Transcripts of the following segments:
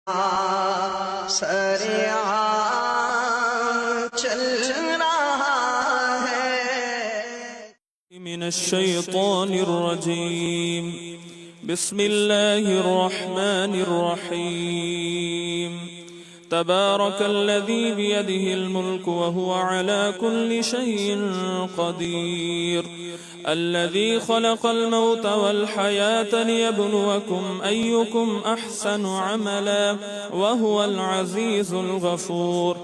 सरेआम चल रहा है। من الشيطان الرجيم بسم الله الرحمن الرحيم تبارك الذي بيده الملك وهو على كل شيء قدير الذي خلق الموت والحياة ليبلوكم أيكم أحسن عملا وهو العزيز الغفور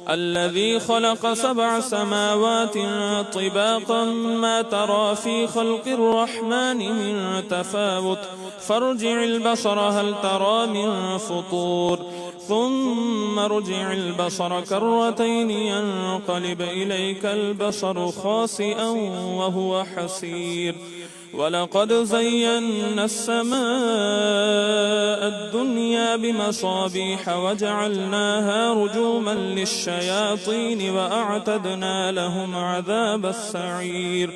الذي خلق 7 سماوات طباقا ما ترى في خلق الرحمن من تفاوت فارجع البصر هل ترى من فطور ثم ارجع البصر كرتين ينقلب إليك البصر خاسئا وهو حسير ولقد زينا السماء الدنيا بمصابيح وجعلناها رجوما للشياطين وأعتدنا لهم عذاب السعير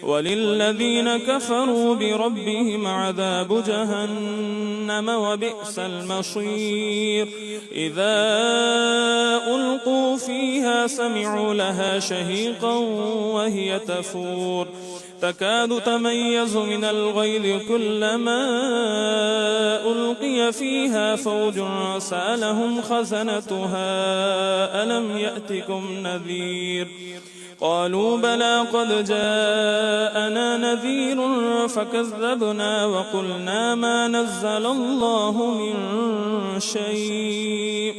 وللذين كفروا بربهم عذاب جهنم وبئس المصير إذا ألقوا فيها سمعوا لها شهيقا وهي تفور تكاد تميز من الغيظ كلما ألقي فيها فوج سألهم خزنتها ألم يأتكم نذير قالوا بلى قد جاءنا نذير فكذبنا وقلنا ما نزل الله من شيء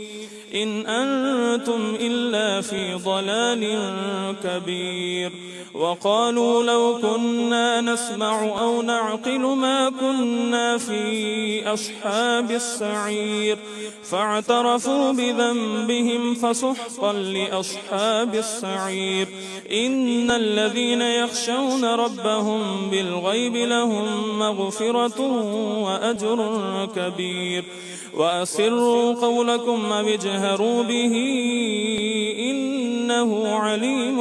إن أنتم إلا في ضلال كبير وقالوا لو كنا نسمع أو نعقل ما كنا في أصحاب السعير فاعترفوا بذنبهم فسحقا لأصحاب السعير إن الذين يخشون ربهم بالغيب لهم مغفرة وأجر كبير وأسروا قولكم أو اجهروا به إنه عليم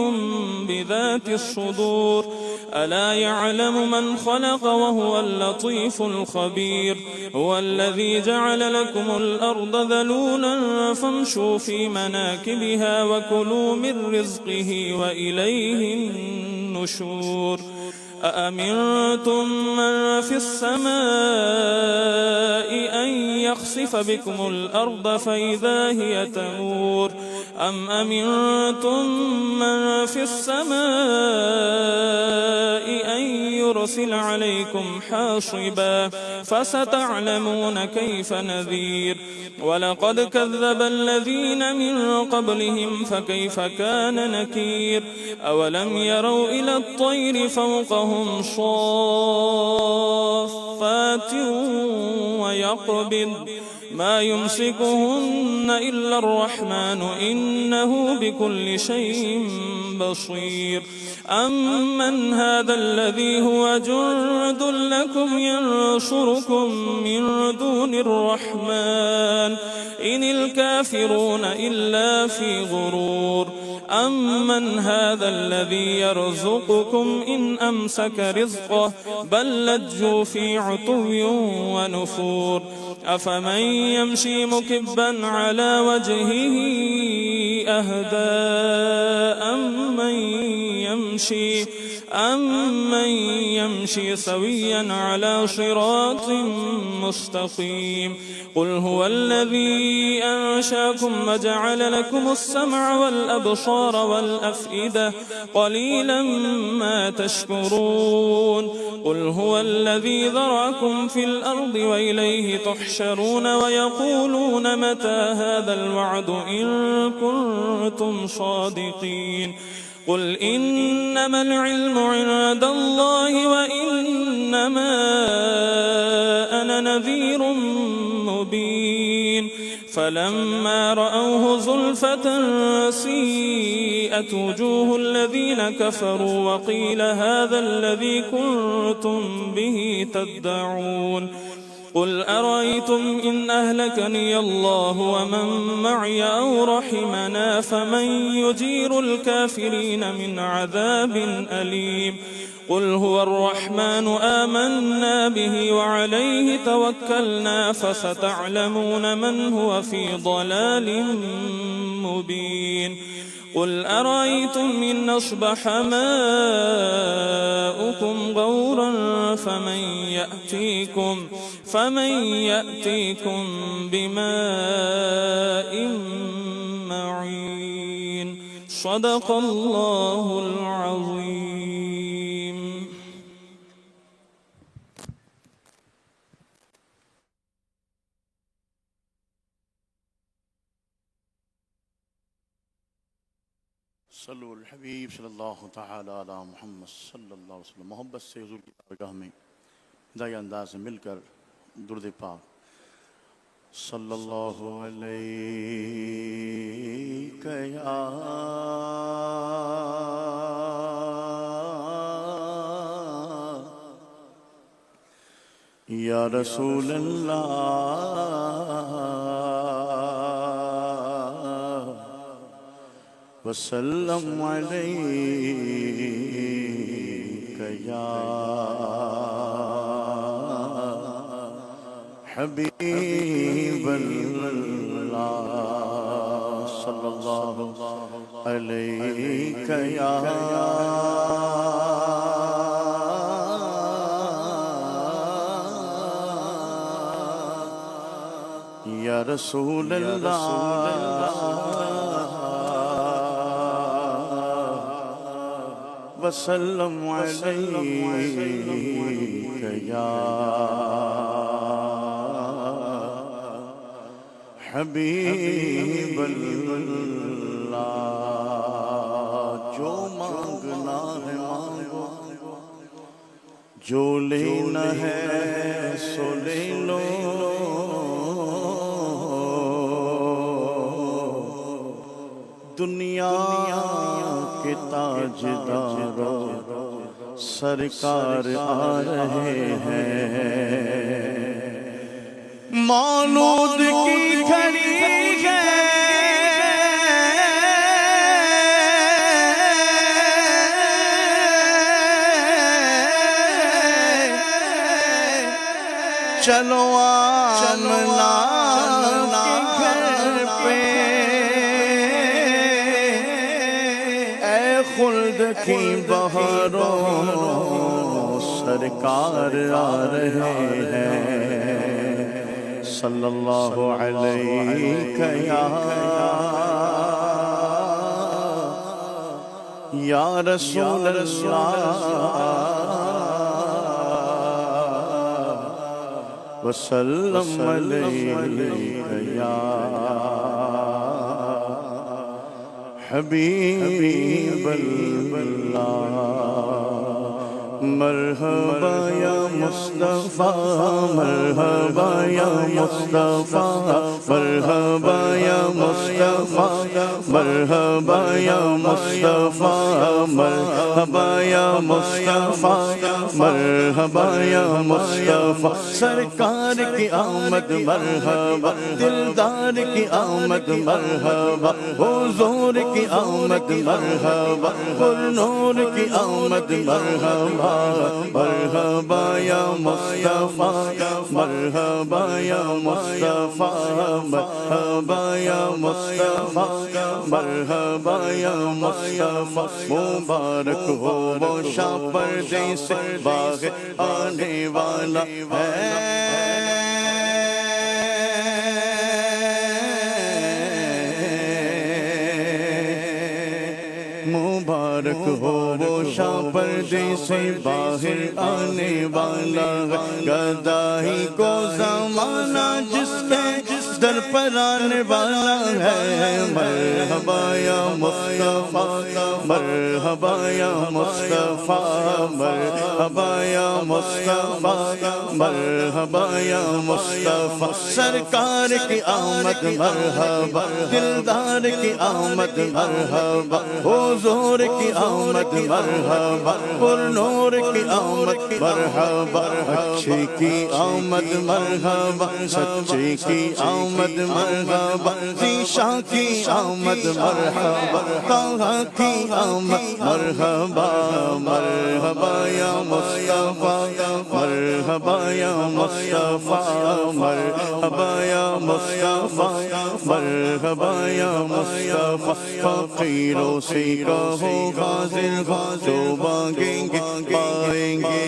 بذات الصدور ألا يعلم من خلق وهو اللطيف الخبير هو الذي جعل لكم الأرض ذلولا فامشوا في مناكبها وكلوا من رزقه وإليه النشور أأمنتم من في السماء أن يخسف بكم الأرض فإذا هي تمور أم أمنتم من في السماء أن يرسل عليكم حاصبا فستعلمون كيف نذير ولقد كذب الذين من قبلهم فكيف كان نكير أولم يروا إلى الطير فوقهم صافات ويقبض ما يمسكهن إلا الرحمن إنه بكل شيء بصير أمن هذا الذي هو جند لكم ينصركم من دون الرحمن إن الكافرون إلا في غرور أمن هذا الذي يرزقكم إن أمسك رزقه بل لجوا في عتو ونفور أفمن يمشي مكبا على وجهه أهدى أمن يمشي سويا على صراط مستقيم قل هو الذي أنشاكم وجعل لكم السمع والأبصار والأفئدة قليلا ما تشكرون قل هو الذي ذرأكم في الأرض وإليه تحشرون ويقولون متى هذا الوعد إن كنتم صادقين قل إنما العلم عند الله وإنما أنا نذير مبين فلما رأوه زلفة سيئت وجوه الذين كفروا وقيل هذا الذي كنتم به تدعون قل أرأيتم إن أهلكني الله ومن معي أو رحمنا فمن يجير الكافرين من عذاب أليم قل هو الرحمن آمنا به وعليه توكلنا فستعلمون من هو في ضلال مبين قل أرأيتم إن أصبح ماؤكم غورا فمن يأتيكم بماء معين صدق الله العظيم. सल्लु अल हबीब सल्लल्लाहु तआला अला मुहम्मद सल्लल्लाहु अलैहि वसल्लम। मोहब्बत से हुजूर की बारगाह में दाई अंदाज से मिलकर दुरूद पाक सल्लल्लाहु अलैहि या रसूल अल्लाह वसल्लम अलैका या हबीबल्लाह सल्लल्लाहु अलैका या रसूल अल्लाह वसल्लम अलैका या हबीबल्लाह। जो मांगना है मांगो, जो लेना है सो ले लो, दुनिया के ताजदारों सरकार आ रहे हैं। मौलूद की घड़ी है चलो आमना के घर पे खुल्द की बहारों सरकार आ रहे हैं। सल्लल्लाहु अलैका या रसूल अल्लाह वसल्लम अलैका या हबीबल्लाह। मरहबा या मुस्तफ़ा, मरहबा या मुस्तफ़ा, मरहबा या मुस्तफ़ा, मरहबा या मुस्तफ़ा, मरहबा या मुस्तफ़ा, मरहबा या मुस्तफ़ा। सरकार की आमद मरहबा, दिलदार की आमद मरहबा, हुजूर की आमद मरहबा, नूर की आमद मरहबा। मरहबा या मुस्तफ़ा, मरहबा या मुस्तफ़ा, मरहबा या मुस्तफ़ा, मरहबा या मुस्तफ़ा। मुबारक हो वो शाह पर्दे से बाग़ आने वाला है। मुबारक हो वो शाह पर्दे से बाहर आने वाला है। गदाही को ज़माना जिसके दर पर आने वाला है। मरहबा या मुस्तफ़ा, मरहबा या मुस्तफ़ा, मरहबा या मुस्तफ़ा, मरहबा या मुस्तफ़ा। सरकार की आमद मरहबा, दिलदार की आमद मरहबा, हुजूर की आमद मरहबा, नूर की आमद मरहबा। अच्छे की आमद मरहबा, सच्चे की आमद आमद मरहबा, ज़ीशा की आमद मरहबा, ताहा की आमद मरहबा, मरहबा या मुस्तफा, मरहबा या मुस्तफा, मरहबा या मुस्तफा, मरहबा या मुस्तफा। फकीरों से कहो हाजिर हो जो मांगेंगे पाएंगे।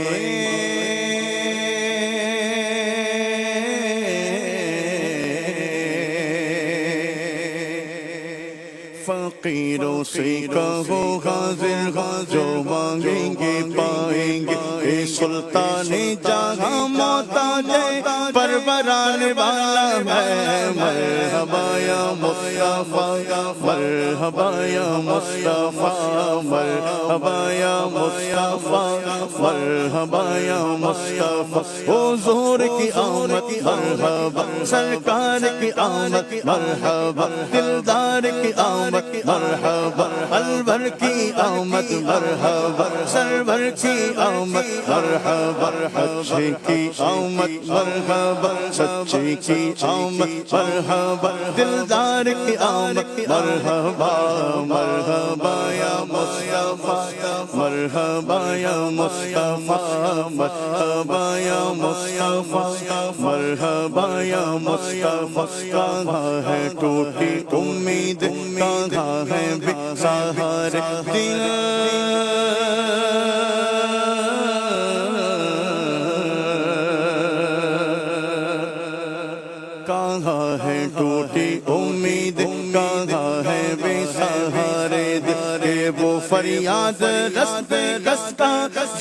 फकीरों से कहो हाजिर हो जो मांगेंगे पाएंगे। ए सुल्ताने जहां मोहताजे परवराने वाला है, मरहबा या मुस्तफा, मरहबा या मुस्तफा, मरहबा या मुस्तफा, मरहबा या मुस्तफा। हुजूर की आमद मरहबा, सरकार की आमद मरहबा, दिलदार की आमद मरहबा, अलवर की आमद मरहबा, सरवर की आमद मरहबा, अच्छे की आमद मरहबा, सच्चे की आमद मरहबा, दिलदार की आमद मरहबा, मरहबा या मुस्तफा, मरहबा या मुस्तफा, मरहबा या मुस्तफा, मरहबा या मुस्तफा। कहाँ है टूटी उम्मीद, कहाँ है बेसहारे दिल, कहाँ है टूटी उम्मीद, कहाँ है बेसहारे दिल। वो फरियाद रस्ते रस्ता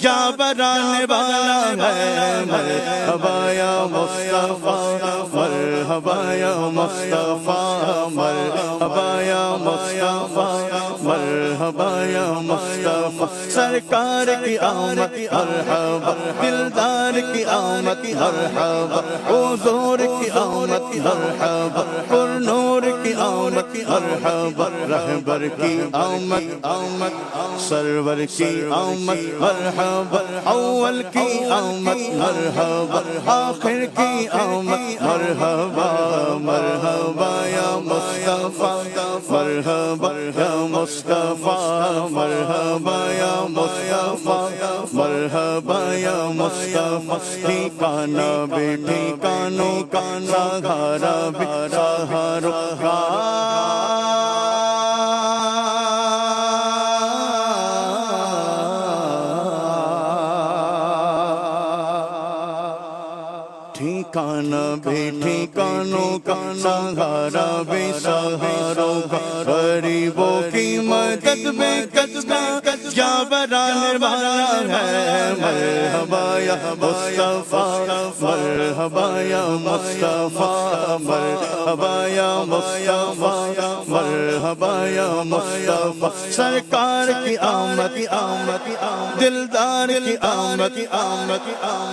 जा बराने वाला है, मरहबा या मुस्तफा, मरहबा या मुस्तफा, मरहबा या मुस्तफा, मरहबा या मुस्तफा। सरकार की आमद मरहबा, दिलदार की आमद मरहबा, हुजूर की आमद मरहबा, पुरनूर की आमद मरहबा, रहबर की आमद आमद, सरवर की आमद मरहबा, अव्वल की आमद मरहबा, आखिर की आमद मरहबा, मरहबा या मुस्तफा, मरहबा या मुस्तफा, मरहबा या मुस्तफा, मरहबा या मुस्तफा। ठिकाना बेठिकानों का सहारा बेसहारों का, ठिकाना बेठिकानों का सहारा बेसहारों का। गरीबों की मदद में कदमा जा बराने वाला है, मरहबा या मुस्तफा, मरहबा या मुस्तफा, मरहबा या मुस्तफा, मरहबा या मुस्तफा। सरकार की आमद आमद, दिलदार की आमद आमद,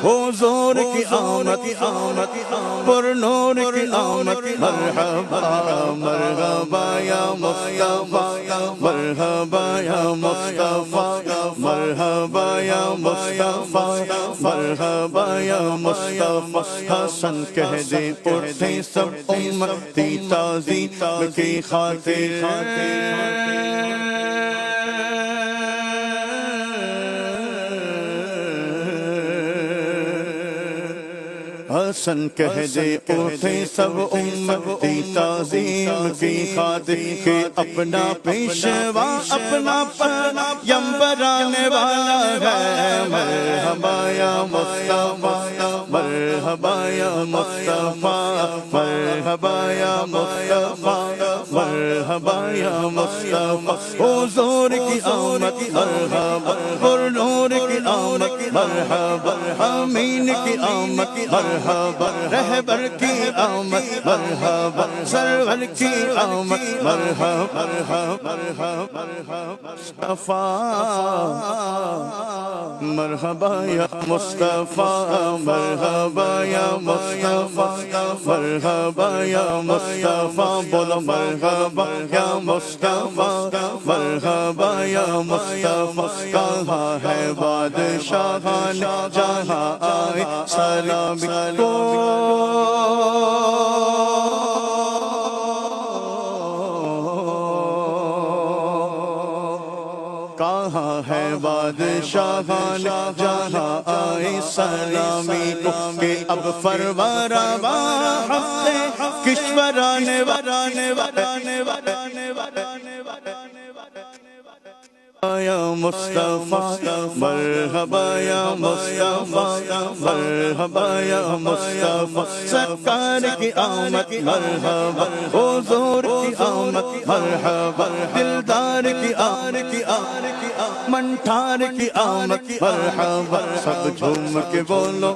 हुजूर की आमद आमद, पुरनूर की आमद मरहबा, मरहबा या मुस्तफा, मरहबा या मुस्तफा, मरहबा या मुस्तफा, मरहबा या मुस्तफा। हसन कह दे उठे सब उम्मती ताज़ीम की खातिर, हसन कह दे उठे सब उम्मती ताज़ीम की खातिर, के अपना पेशवा अपना पना यंबराने वाला है, मरहबा या मुस्तफा, मरहबा या मुस्तफा, मरहबा या मुस्तफा, मरहबा या मुस्तफा। हुजूर की आमद मरहबा, पुरनूर की आमद मरहबा, अमीन की आमद मरहबा, रहबर की आमद मरहबा, सरवर की आमद मरहबा, मुस्तफा, मरहबा या मुस्तफा, मरहबा या मुस्तफा, मरहबा या मुस्तफा। बोलो मरहबा या मुस्तफा, मरहबा या मुस्तफा। कहाँ है बादशाहान जहाँ आए सलामी को, कहा है बादशाहान जहाँ आए सलामी को के अब फरवरा हफ्ते किश्वराने वराने वराने वराने वराने या मुस्तफा मरहबा या मुस्तफा मरहबा या मुस्तफा सरकार की आमद मरहबा हुजूर की आमद मरहबा दिलदार की मंठार की आमद मरहबा सब झूम के बोलो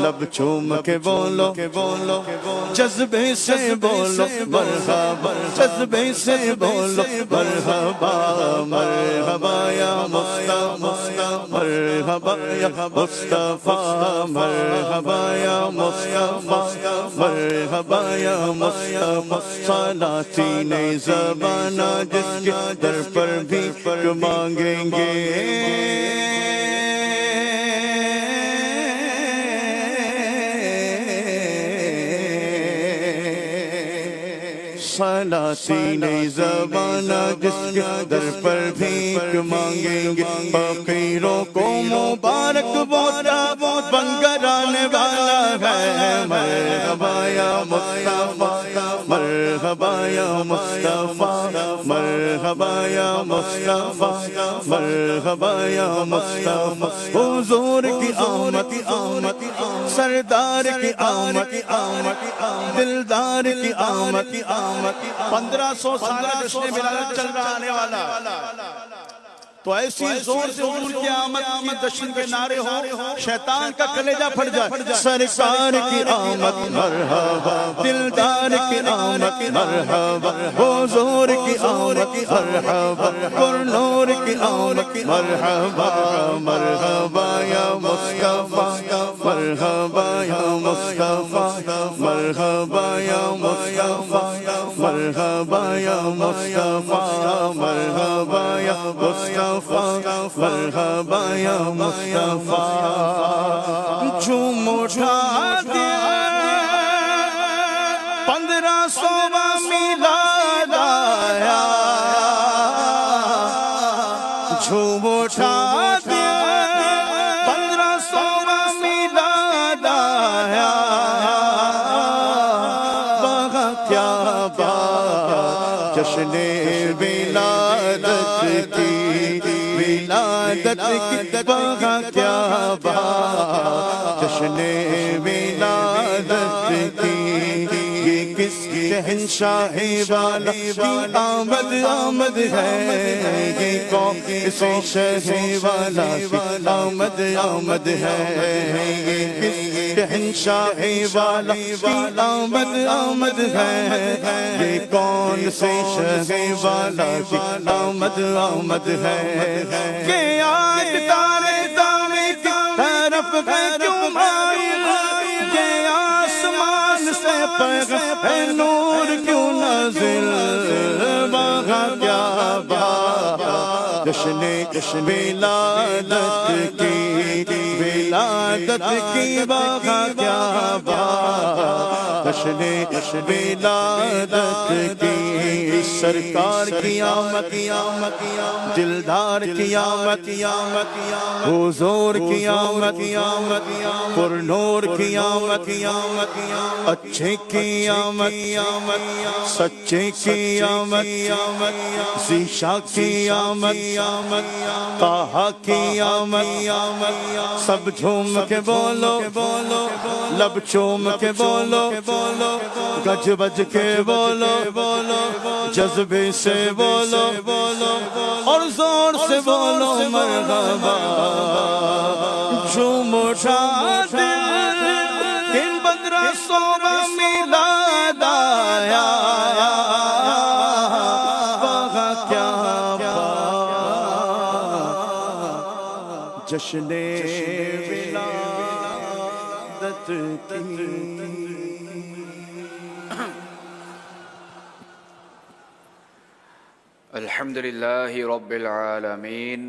लब झूम के बोलो जज्बे से बोलो मरहबा जज्बे से बोलो मरहबा मरहबा या मुस्तफा मरहबा या मुस्तफा मरहबा या मुस्तफा मरहबा या मुस्तफा सलातीने ज़बाना जिसके दर पर भी मांगेंगे सलातीने ज़बाना जिसके दर पर भीख मांगेंगे फकीरों को मुबारक बोला बंगराने वाला है मरहबा या मुस्तफा मरहबा या मुस्तफा मरहबा या मुस्तफा मरहबा या मुस्तफा हुजूर की आमद सरदार की आमद दिलदार की आमद 1500 साल जश्न मिलाद चल रहा आने वाला तो ऐसी जोर से हुजूर की आमद की जश्न के नारे हो शैतान का कलेजा फट जाए सरकार की आमद मरहबा दिलदार की आमद मरहबा हुजूर की आमद मरहबा नूर की आमद मरहबा मरहबा या मुस्तफा मरहबा या मुस्तफा मरहबा या मुस्तफा मरहबा या मुस्तफा मरहबा या मुस्तफा मरहबा या मुस्तफा झूम उठा दे 1500वां मिलाद आया झूम उठा दे 1500वां मिलाद आया वहाँ क्या बात जश्ने विलादत की वहाँ क्या बात जश्ने विलादत की ये किस शहंशाही वाला की आमद है ये कौन से शहंशाही वाला की आमद है ये किस शहंशाही वाला की आमद है ये कौन से शहंशाही वाला की आमद है के आज तारे तारे की तरफ क्यों माइल ये आसमान से पैग़ाम नूर क्यों नाज़िल वहाँ क्या बात जश्ने विलादत की वहाँ क्या बात जश्ने विलादत की सरकार की आमद दिलदार की आमद हुजूर की आमद पुरनूर की आमद अच्छे की आमद सच्चे की आमद ज़ीशा की आमद ताहा की आमद सब झूम के बोलो लब चूम के बोलो गज बज के बोलो जज्बे से बोलो और जोर से बोलो मरहबा झूम उठा दिल 1500वां मिलाद आया वहाँ क्या जश्ने विलादत की अल्हम्दुलिल्लाहि रब्बिल आलमीन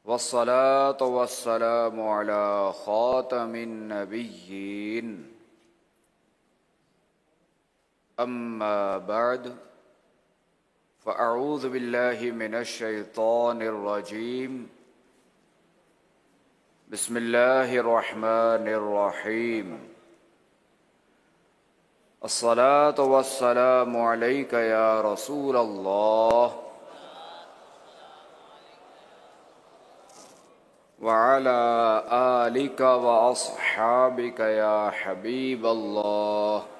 वस्सलातु वस्सलामु अला खातमिन नबिय्यीन अम्मा बाद फ़अऊज़ु बिल्लाहि मिनश्शैतानिर्रजीम बिस्मिल्लाहिर्रहमानिर्रहीम अस्सलातु वस्सलामु अलैका या रसूलल्लाह व अला आलिका व अस्हाबिका या हबीबल्लाह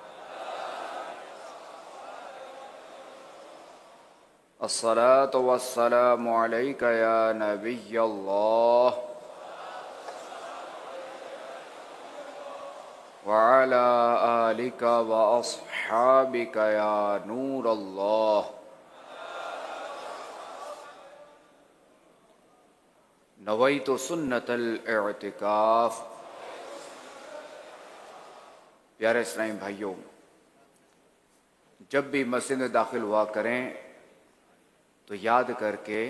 अस्सलातु वस्सलामु अलैका या नबियल्लाह व अला आलिका व अस्हाबिका या नूरल्लाह नवैतु सुन्नतल इअ्तिकाफ। प्यारे इस्लामी भाइयों, जब भी मस्जिद में दाखिल हुआ करें तो याद करके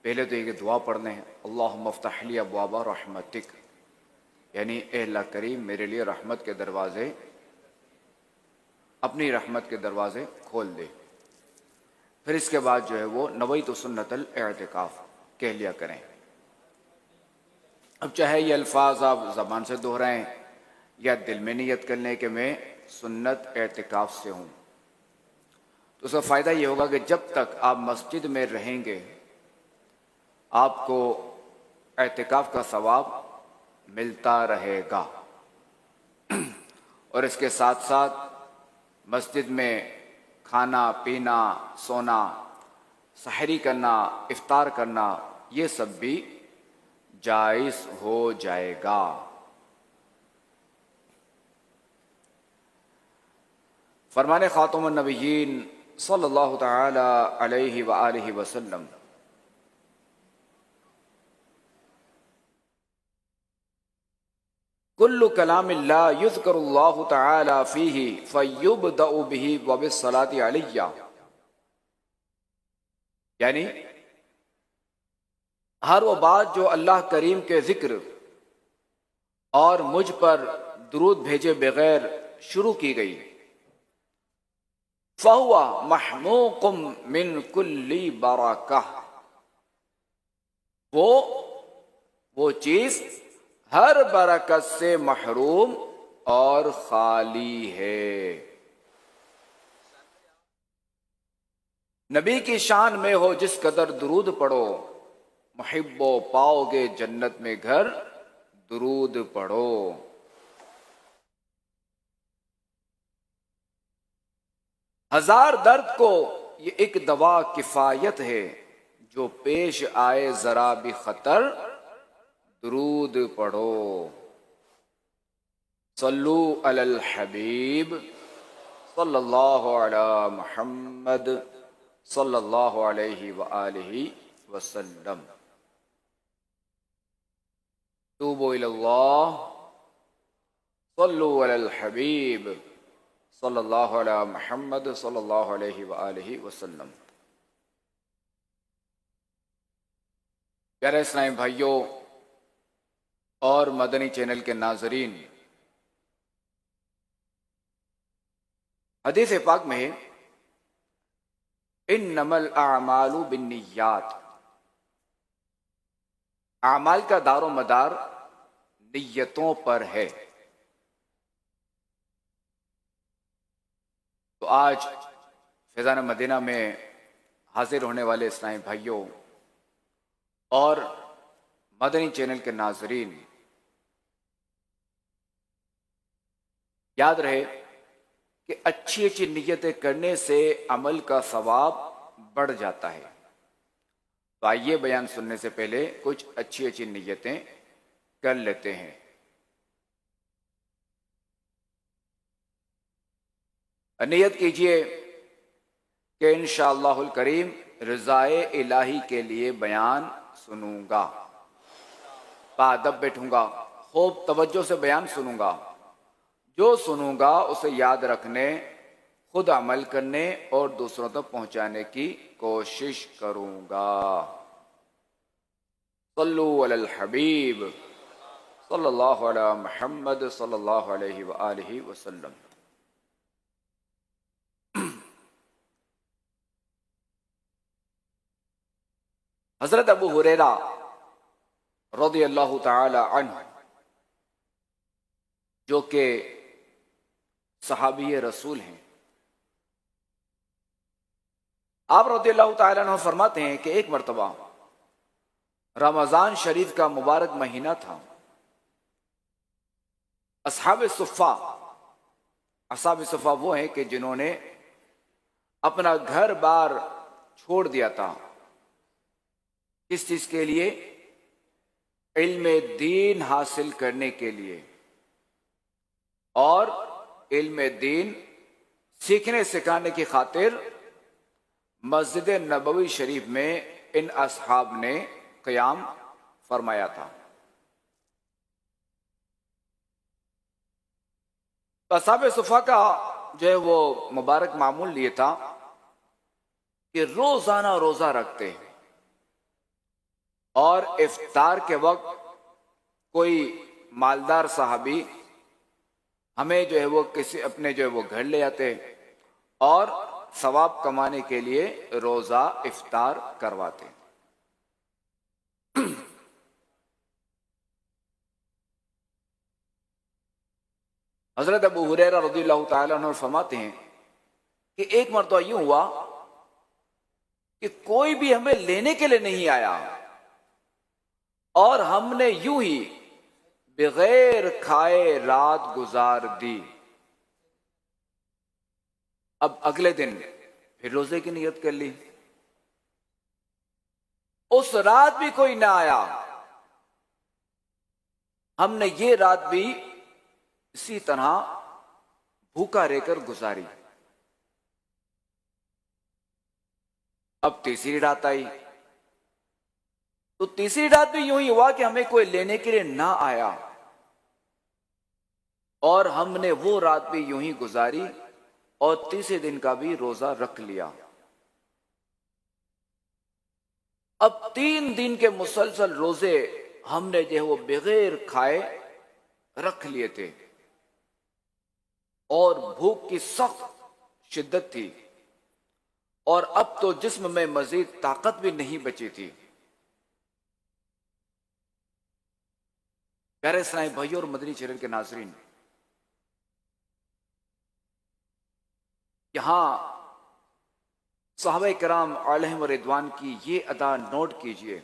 पहले तो एक दुआ पढ़ने हैं, अल्लाहुम्मा अफ्तह ली अब्वाब रहमतिक, यानी ए अल्लाह करीम मेरे लिए रहमत के दरवाजे, अपनी रहमत के दरवाजे खोल दे। फिर इसके बाद जो है वो नवैतु सुन्नतल इअ्तिकाफ कह लिया करें। अब चाहे ये अल्फाज आप ज़बान से दोहराएं या दिल में नियत कर लें कि मैं सुन्नत इअ्तिकाफ से हूँ, तो उसका फ़ायदा ये होगा कि जब तक आप मस्जिद में रहेंगे आपको इअ्तिकाफ का सवाब मिलता रहेगा। और इसके साथ साथ मस्जिद में खाना पीना, सोना, सहरी करना, इफ्तार करना, ये सब भी जायज़ हो जाएगा। फरमाने खातमुन नबिय्यीन सल्लल्लाहु तआला अलैहि व आलिहि वसल्लम, कुल्लु कलामिल्लाह युज़्करुल्लाहु तआला फीही फयुब्दअु बिही व बिस्सलाति अलैया, यानी हर वो बात जो अल्लाह करीम के जिक्र और मुझ पर दुरूद भेजे बगैर शुरू की गई, फहुवा महमूकुम मिन कुल्ली बरकह, वो चीज हर बरकत से महरूम और खाली है। नबी की शान में हो जिस कदर दुरूद पढ़ो, मुहिब्बो पाओगे जन्नत में घर, दुरूद पढ़ो। हजार दर्द को ये एक दवा किफायत है, जो पेश आए जरा भी खतर, दुरूद पढ़ो। सल्लू अलल हबीब सल्लल्लाहु अला मुहम्मद सल्लल्लाहु अलैहि व आलिहि वसल्लम। तूबू इलल्लाह सल्लू अलल हबीब सल्लल्लाहु अला मुहम्मद सल्लल्लाहु अलैहि व आलिहि वसल्लम। प्यारे इस्लामी भाइयों और मदनी चैनल के नाजरीन, हदीस पाक में इन्नमल आमालु बिन्नियात, आमाल का दारो मदार नियतों पर है। तो आज फैज़ान मदीना में हाजिर होने वाले इस्लामी भाइयों और मदनी चैनल के नाजरीन, याद रहे कि अच्छी अच्छी नियतें करने से अमल का सवाब बढ़ जाता है। तो आइए बयान सुनने से पहले कुछ अच्छी अच्छी नियतें कर लेते हैं। नियत कीजिए कि इंशाअल्लाहुल करीम रज़ाए इलाही के लिए बयान सुनूंगा, बाअदब बैठूंगा, खूब तवज्जो से बयान सुनूंगा, जो सुनूंगा उसे याद रखने, खुद अमल करने और दूसरों तक पहुंचाने की कोशिश करूंगा। सल्लू अलल हबीब सल्लल्लाहु अला मुहम्मद सल्लल्लाहु अलैहि व आलिहि वसल्लम। हजरत अबू हुरैरा रज़ियल्लाहु ताला अन्हु, जो कि सहाबी रसूल हैं, आप रज़ियल्लाहु ताला अन्हु फरमाते हैं कि एक मर्तबा रमजान शरीफ का मुबारक महीना था। अस्हाब सुफ़ा वो हैं कि जिन्होंने अपना घर बार छोड़ दिया था। किस चीज के लिए? इल्म दीन हासिल करने के लिए, और इल्म दीन सीखने सिखाने की खातिर मस्जिद नबवी शरीफ में इन असहाब ने क़याम फरमाया था। तो असहाब सुफ़ा का जो है वो मुबारक मामूल ये था कि रोजाना रोजा रखते हैं, और इफ्तार के वक्त कोई मालदार साहबी हमें जो है वो किसी अपने जो है वो घर ले आते और सवाब कमाने के लिए रोजा इफ्तार करवाते। हजरत अबू हुरैरा रज़ियल्लाहु ताला अन्हु फरमाते हैं कि एक मर्तबा यूं हुआ कि कोई भी हमें लेने के लिए नहीं आया, और हमने यूं ही बगैर खाए रात गुजार दी। अब अगले दिन फिर रोजे की नियत कर ली। उस रात भी कोई ना आया, हमने ये रात भी इसी तरह भूखा रहकर गुजारी। अब तीसरी रात आई, तो तीसरी रात भी यूं ही हुआ कि हमें कोई लेने के लिए ना आया, और हमने वो रात भी यूं ही गुजारी, और तीसरे दिन का भी रोजा रख लिया। अब 3 दिन के मुसलसल रोजे हमने जो है वो बगैर खाए रख लिए थे, और भूख की सख्त शिद्दत थी, और अब तो जिस्म में मजीद ताकत भी नहीं बची थी। प्यारे इस्लामी भाइयों और मदनी चैनल के नाज़रीन, यहां सहाबा किराम अलैहिम रिदवान की ये अदा नोट कीजिए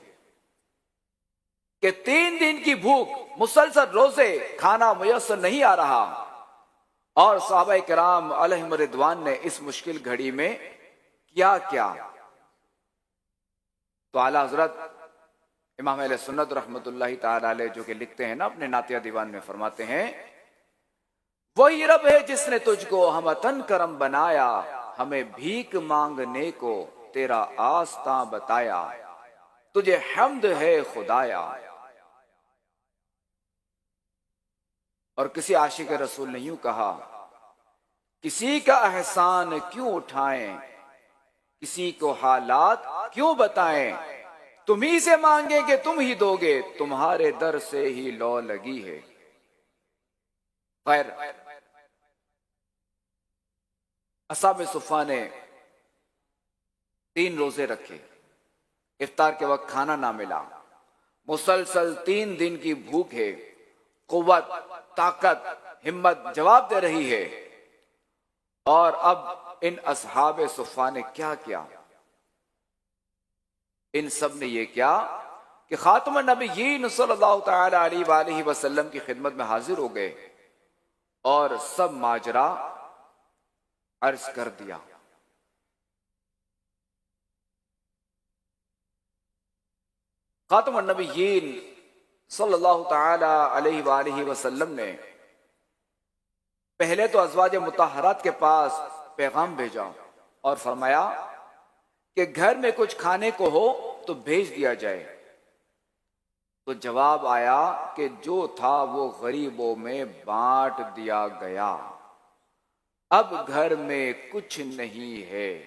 कि 3 दिन की भूख, मुसलसल रोजे, खाना मुयस्सर नहीं आ रहा, और सहाबा किराम अलैहिम रिदवान ने इस मुश्किल घड़ी में क्या क्या। तो आला हजरत इमाम अहले सुन्नत रहमतुल्लाहि ताला अलैह जो कि लिखते हैं ना अपने नातिया दीवान में, फरमाते हैं वही रब है जिसने तुझको हमतन करम बनाया, हमें भीख मांगने को तेरा आस्था बताया, तुझे हम्द है खुदाया। और किसी आशिक रसूल ने यूं कहा, किसी का एहसान क्यों उठाएं, किसी को हालात क्यों बताएं, तुम्ही से मांगेंगे तुम ही दोगे, तुम्हारे दर से ही लौ लगी है। खैर, असहाब सुफ़ा ने 3 रोजे रखे, इफ्तार के वक्त खाना ना मिला, मुसलसल 3 दिन की भूख है, कुव्वत, ताकत, हिम्मत जवाब दे रही है। और अब इन असहाब सुफ़ा ने क्या किया? इन सब ने ये क्या कि खातमुन नबिय्यीन सल्लल्लाहु तआला अलैहि वसल्लम की खिदमत में हाजिर हो गए और सब माजरा अर्ज कर दिया। खातमुन नबिय्यीन सल्लल्लाहु तआला अलैहि वसल्लम ने पहले तो अज़वाज मुतहरात के पास पैगाम भेजा और फरमाया कि घर में कुछ खाने को हो तो भेज दिया जाए। तो जवाब आया कि जो था वो गरीबों में बांट दिया गया, अब घर में कुछ नहीं है।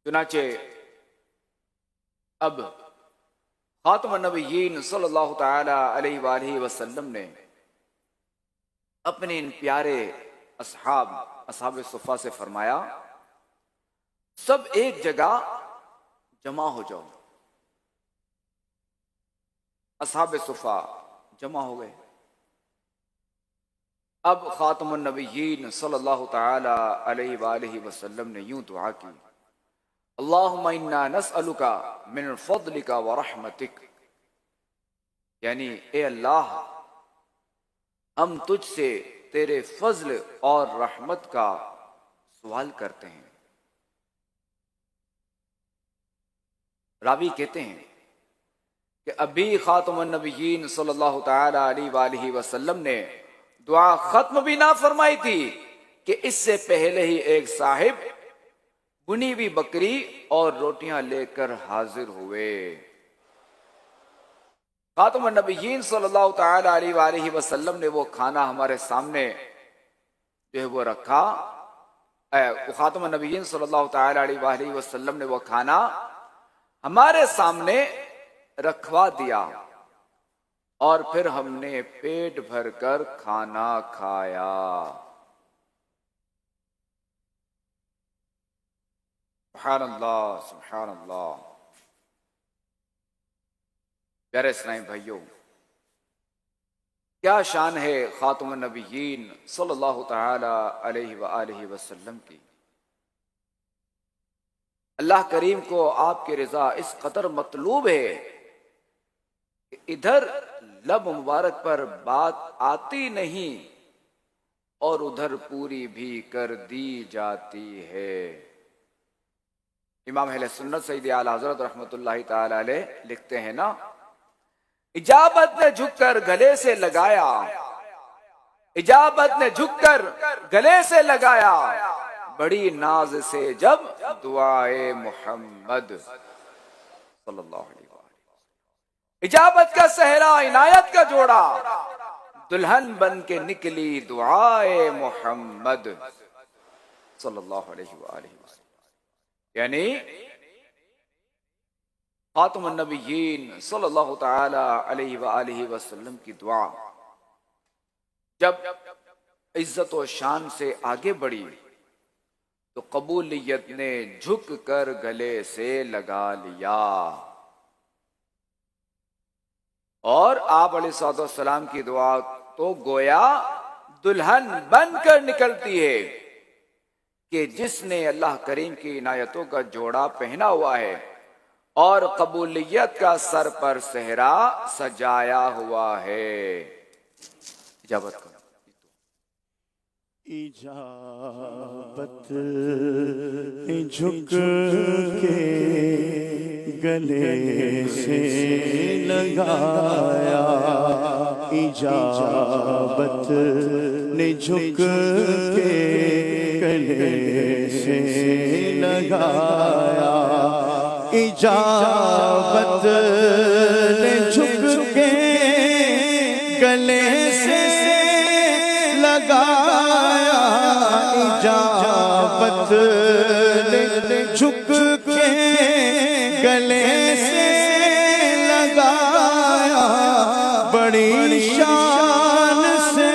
चुनाचे अब खातमुन नबिय्यीन सल्लल्लाहु तआला अलैहि वसल्लम ने अपने इन प्यारे असहाब सुफ़ा से फरमाया, सब एक जगह जमा हो जाओ। असहाब सुफ़ा जमा हो गए। अब खातमुन नबिय्यीन सल्लल्लाहु तआला अलैहि वसल्लम ने यूं दुआ की, अल्लाहुम्मा इन्ना नस्अलुका मिन फضलिका व रहमतिक, यानी ए अल्लाह, हम तुझसे तेरे फजल और रहमत का सवाल करते हैं। रावी कहते हैं कि अभी खातमुन नबिय्यीन सल्लल्लाहु तआला अलैहि वसल्लम ने दुआ खत्म भी ना फरमाई थी कि इससे पहले ही एक साहिब बुनी हुई बकरी और रोटियां लेकर हाजिर हुए। खातमुन नबिय्यीन सल्लल्लाहु तआला अलैहि वसल्लम ने वो खाना हमारे सामने जो है वो रखा। खातमुन नबिय्यीन सल्लल्लाहु तआला अलैहि वसल्लम ने वो खाना हमारे सामने रखवा दिया और फिर हमने पेट भरकर खाना खाया। सुभान अल्लाह, सुभान अल्लाह। प्यारे इस्लामी भाइयों, क्या शान है खातमुन नबिय्यीन सल्लल्लाहु तआला अलैहि वसल्लम की। अल्लाह करीम को आपकी रजा इस कदर मतलूब है कि इधर लब मुबारक पर बात आती नहीं और उधर पूरी भी कर दी जाती है। इमाम अहले सुन्नत सैयद आला हज़रत रहमतुल्लाहि तआला अलैह लिखते हैं ना, इजाबत ने झुककर गले से लगाया, इजाबत ने झुककर गले से लगाया, बड़ी नाज से जब दुआए मोहम्मद सल्लल्लाहु अलैहि वसल्लम। इजाबत का सहरा, इनायत का जोड़ा, दुल्हन बन के निकली दुआए मोहम्मद सल्लल्लाहु अलैहि वसल्लम। यानी खातमुन नबिय्यीन सल्लल्लाहु तआला अलैहि वसल्लम की दुआ जब इज्जत और शान से आगे बढ़ी तो कबूलियत ने झुक कर गले से लगा लिया और आप अलैहिस्सलाम की दुआ तो गोया दुल्हन बनकर निकलती है कि जिसने अल्लाह करीम की इनायतों का जोड़ा पहना हुआ है और कबूलियत का सर पर सेहरा सजाया हुआ है। इजाबत करो। इजाबत झुक के गले से लगाया, इजाबत ने झुक के गले से लगाया, इजाबत ने झुक के गले से लगाया, इजाबत ने झुक के गले से लगाया, बड़ी शान से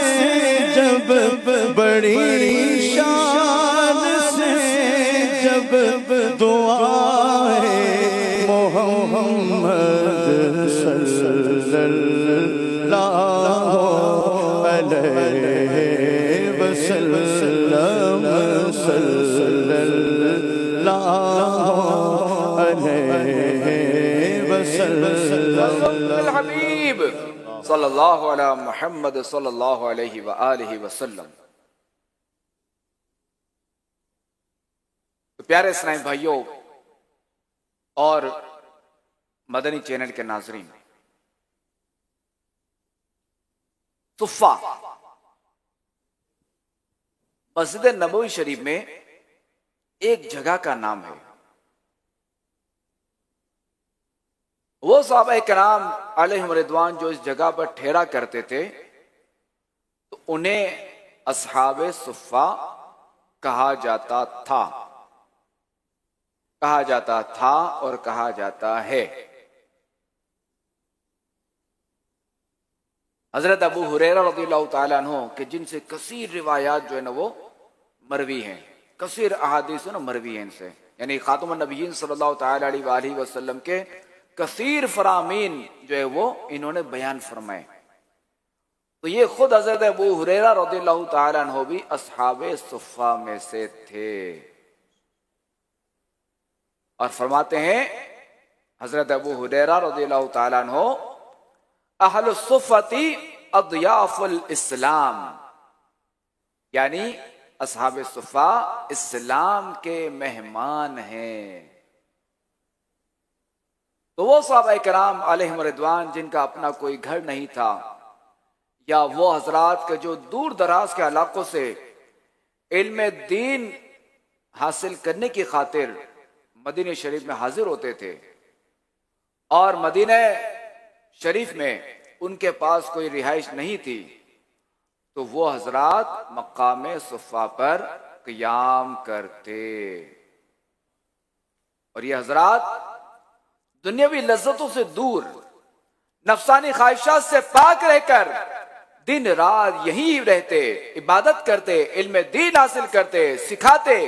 जब, बड़ी शान से जब दुआए मोहम्मद सल्लल्लाहु अलैहि वसल्लम, सल्लल्लाहु अलैहि वसल्लम, हबीब सल्लल्लाहु अला मुहम्मद सल्लल्लाहु अलैहि व आलिहि वसल्लम। तो प्यारे इस्लामी भाइयों और मदनी चैनल के नाजरीन, सुफ़ा मस्जिद नबवी शरीफ में एक जगह का नाम है। वो सहाबा किराम अलैहिम रिदवान जो इस जगह पर ठहरा करते थे तो उन्हें अस्हाबे सुफ़ा कहा जाता था, कहा जाता था और कहा जाता है। हजरत अबू हुरैरा रज़ियल्लाहु ताला अन्हु के जिनसे कसीर रिवायात जो है ना वो मरवी हैं, कसीर अहादीस ना मरवी हैं इनसे, यानी खातमुन नबिय्यीन सल्लल्लाहु ताला अलैहि वसल्लम के कसीर फरामीन जो है वो इन्होंने बयान फरमाए। तो ये खुद हजरत अबू हुरैरा रज़ियल्लाहु ताला अन्हु भी अस्हाबे सुफ़्फ़ा में से थे। और फरमाते हैं हजरत अबू हुरैरा रज़ियल्लाहु ताला अन्हु, अहलुस सुफ़्फ़ती अदयाफुल इस्लाम, यानी अस्हाबे सुफ़्फ़ा इस्लाम के मेहमान हैं। तो वो सहाबा किराम अलैहिम रिदवान जिनका अपना कोई घर नहीं था, या वो हजरात के जो दूर दराज के इलाकों से इल्म दीन हासिल करने की खातिर मदीने शरीफ में हाजिर होते थे, और मदीने शरीफ में उनके पास कोई रिहाइश नहीं थी, तो वो हजरात मकाम सुफ़्फ़ा पर क़ियाम करते। और ये हजरात दुनियावी लज्जतों से दूर, नफसानी ख्वाहिशात से पाक रहकर दिन रात यहीं रहते, इबादत करते, इल्म दीन हासिल करते, सिखाते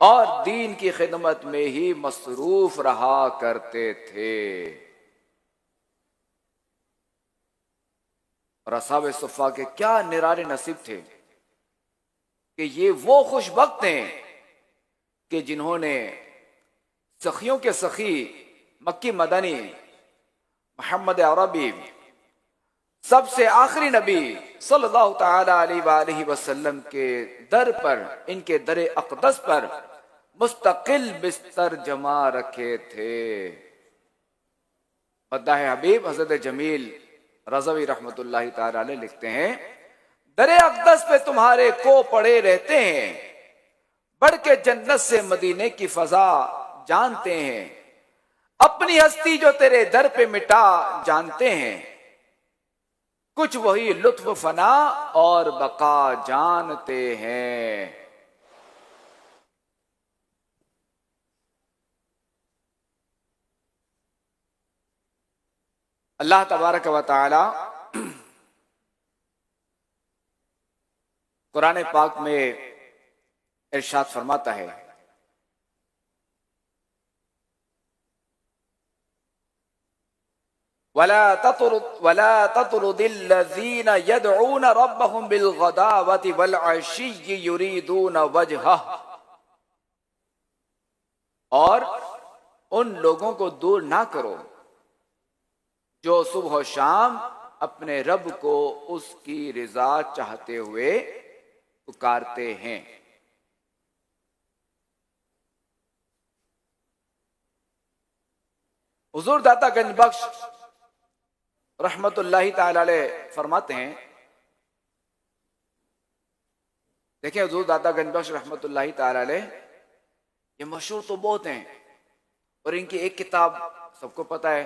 और दीन की खिदमत में ही मसरूफ रहा करते थे। और अस्हाबे सुफ़्फ़ा के क्या निराले नसीब थे कि ये वो खुशबख्त हैं कि जिन्होंने सखियों के सखी मक्की मदनी मोहम्मद अरबी सबसे आखिरी नबी सल्लल्लाहु ताला अलैहि वसल्लम के दर पर, इनके दर अक़दस पर मुस्तकिल बिस्तर जमा रखे थे। मद्दाह हबीब हज़रत जमील रज़वी रहमतुल्लाहि ताला अलैह लिखते हैं, दरे अक़दस पे तुम्हारे को पड़े रहते हैं, बढ़ के जन्नत से मदीने की फजा जानते हैं, अपनी हस्ती जो तेरे दर पे मिटा जानते हैं, कुछ वही लुत्फ फना और बका जानते हैं। अल्लाह तबारक व तआला कुरान पाक में इरशाद फरमाता है, वला ततरुदिल्लज़ीन यदऊन रब्बहुम बिलगदावति वल अशिय्यि युरीदून वजहह, और उन लोगों को दूर ना करो जो सुबह शाम अपने रब को उसकी रिजा चाहते हुए पुकारते हैं। हुजूर दाता गंजबख्श रहमतुल्लाहि ताला अलैह फरमाते हैं, देखिए हुजूर दाता गंजबख्श रहमतुल्लाहि ताला अलैह ये मशहूर तो बहुत हैं, और इनकी एक किताब सबको पता है,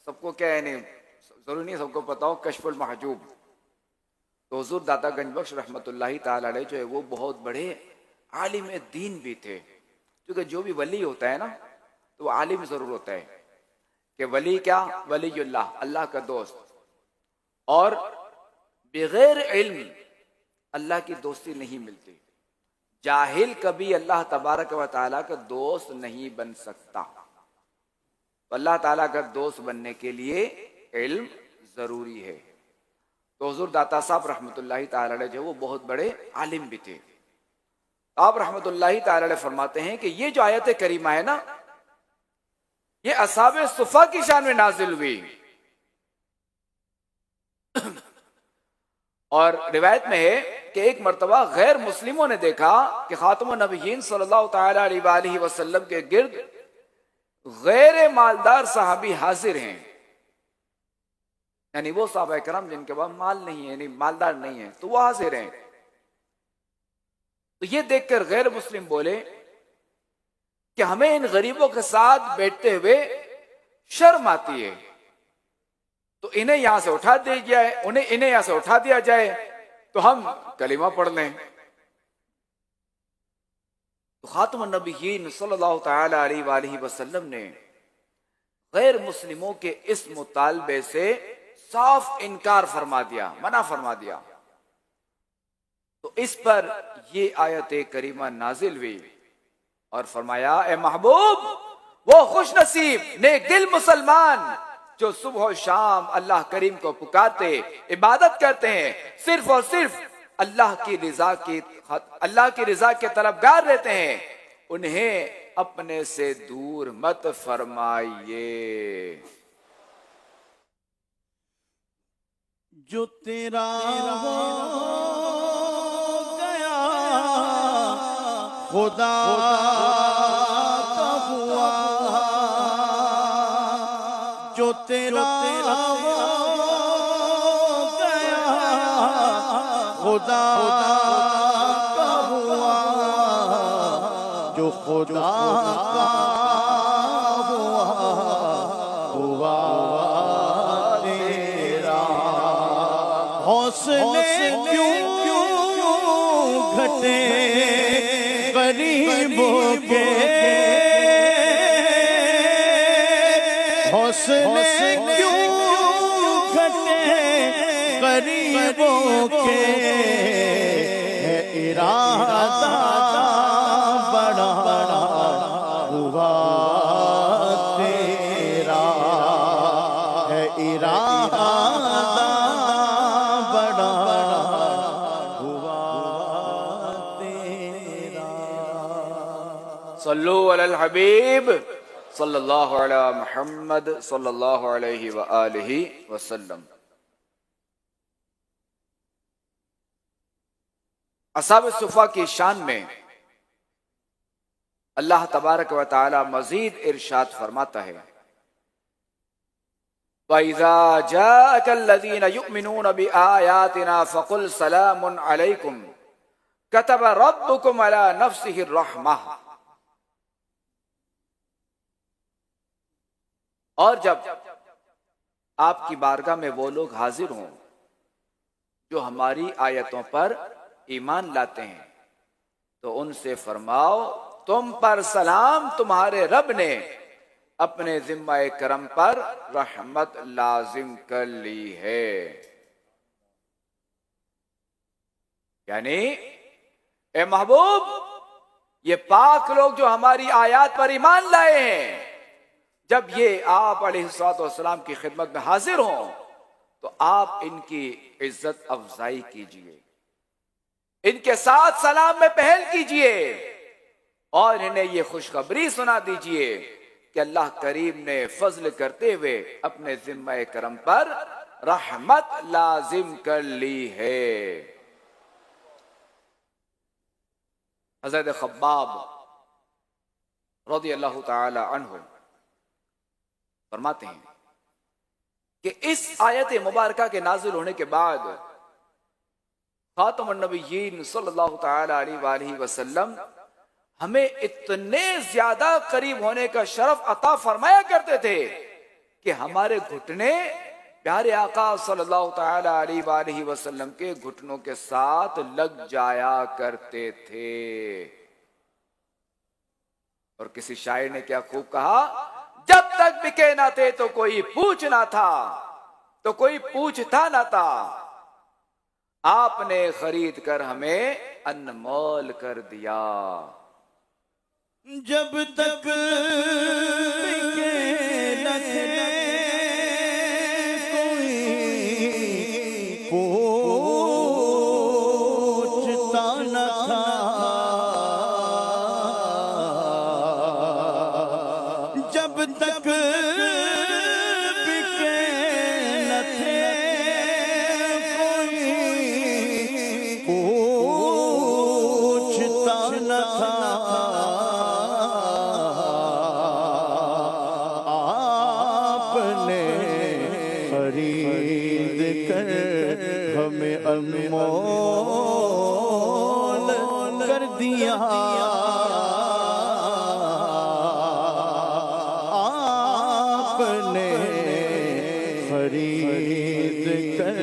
सबको क्या है, नहीं जरूरी नहीं सबको पता हो, कश्फुल महजूब। तो हुजूर दाता गंजबख्श रहमतुल्लाहि ताला अलैह जो है वो बहुत बड़े आलिम दीन भी थे, क्योंकि जो भी वली होता है ना तो वो आलिम जरूर होता है। कि वली क्या, वलीउल्लाह, अल्लाह का दोस्त, और बगैर इल्म अल्लाह की दोस्ती नहीं मिलती। जाहिल कभी अल्लाह तबारक व तआला का दोस्त नहीं बन सकता। तो अल्लाह ताला का दोस्त बनने के लिए इल्म जरूरी है। तो हुजूर दाता साहब रहमतुल्लाहि ताला अलैह जो वो बहुत बड़े आलिम भी थे। आप रहमतुल्लाहि ताला अलैह फरमाते हैं कि ये जो आयत करीमा है ना, ये अस्हाबे सुफ़्फ़ा की शान में नाजिल हुई। और रिवायत में है कि एक मर्तबा गैर मुस्लिमों ने देखा कि खातमुन नबिय्यीन सल्लल्लाहु ताला अलैहि वसल्लम के गिर्द गैर मालदार सहाबी हाजिर हैं, यानी वो सहाबा किराम जिनके पास माल नहीं है, यानी मालदार नहीं है, तो वो हाजिर हैं। तो ये देखकर गैर मुस्लिम बोले कि हमें इन गरीबों के साथ बैठते हुए शर्म आती है, तो इन्हें यहां से उठा दिया जाए, इन्हें यहां से उठा दिया जाए तो हम कलीमा पढ़ लें। तो खातमुन नबिय्यीन सल्लल्लाहु ताला अलैहि वसल्लम ने गैर मुस्लिमों के इस मुतालबे से साफ इनकार फरमा दिया, मना फरमा दिया। तो इस पर ये आयत करीमा नाजिल हुई और फरमाया, ए महबूब, वो खुश नसीब नेक दिल मुसलमान जो सुबह और शाम अल्लाह करीम को पुकारते, इबादत करते हैं, सिर्फ और सिर्फ अल्लाह की रजा के तलबगार रहते हैं, उन्हें अपने से दूर मत फरमाइए। जो तेरा हो गया खुदा का हुआ, जो तेरा हो गया खुदा का हुआ, जो खुदा का हुआ हुआ तेरा। हौसले क्यों घटे गरीबों के, हौसले क्यों घटे गरीबों के, है इरादा बड़ा हुआ तेरा, है इरादा बड़ा हुआ तेरा। सल्लु अलल हबीब सल्लल्लाहु अला मुहम्मद सल्लल्लाहु अलैहि व आलिहि वसल्लम। असहाब सुफ़ा की शान में अल्लाह तबारक व तआला मजीद इरशाद फरमाता है, वइज़ा जाअकल्लज़ीना युमिनून बिआयातिना फ़कुल सलामुन अलैकुम कतब रब्बुकुम अला नफ्सिहि रहमह। और जब आपकी बारगाह में वो लोग हाजिर हों जो हमारी आयतों पर ईमान लाते हैं, तो उनसे फरमाओ, तुम पर सलाम, तुम्हारे रब ने अपने जिम्मा करम पर रहमत लाजिम कर ली है। यानी ए महबूब, ये पाक लोग जो हमारी आयत पर ईमान लाए हैं, जब ये आप अलैहिस्सलाम की खिदमत में हाजिर हों तो आप इनकी इज्जत अफजाई कीजिए, इनके साथ सलाम में पहल कीजिए और इन्हें ये खुशखबरी सुना दीजिए कि अल्लाह करीम ने फजल करते हुए अपने जिम्मा करम पर रहमत लाजिम कर ली है। हज़रत खब्बाब रज़ियल्लाहु ताला अन्हु फरमाते हैं कि इस आयत मुबारका के नाजिल होने के बाद खातमुन नबिय्यीन सल्लल्लाहु ताला अलैहि वसल्लम हमें इतने ज्यादा करीब होने का शरफ अता फरमाया करते थे कि हमारे घुटने प्यारे आका सल्लल्लाहु ताला अलैहि वसल्लम के घुटनों के साथ लग जाया करते थे। और किसी शायर ने क्या खूब कहा, जब तक बिके ना थे तो कोई पूछना था, तो कोई पूछता ना था, आपने खरीद कर हमें अनमोल कर दिया। जब तक बिके न थे कोई पूछता न था, जब तक बिके न थे कोई पूछता न था, आपने खरीद कर हमें अनमोल कर दिया, आपने खरीद कर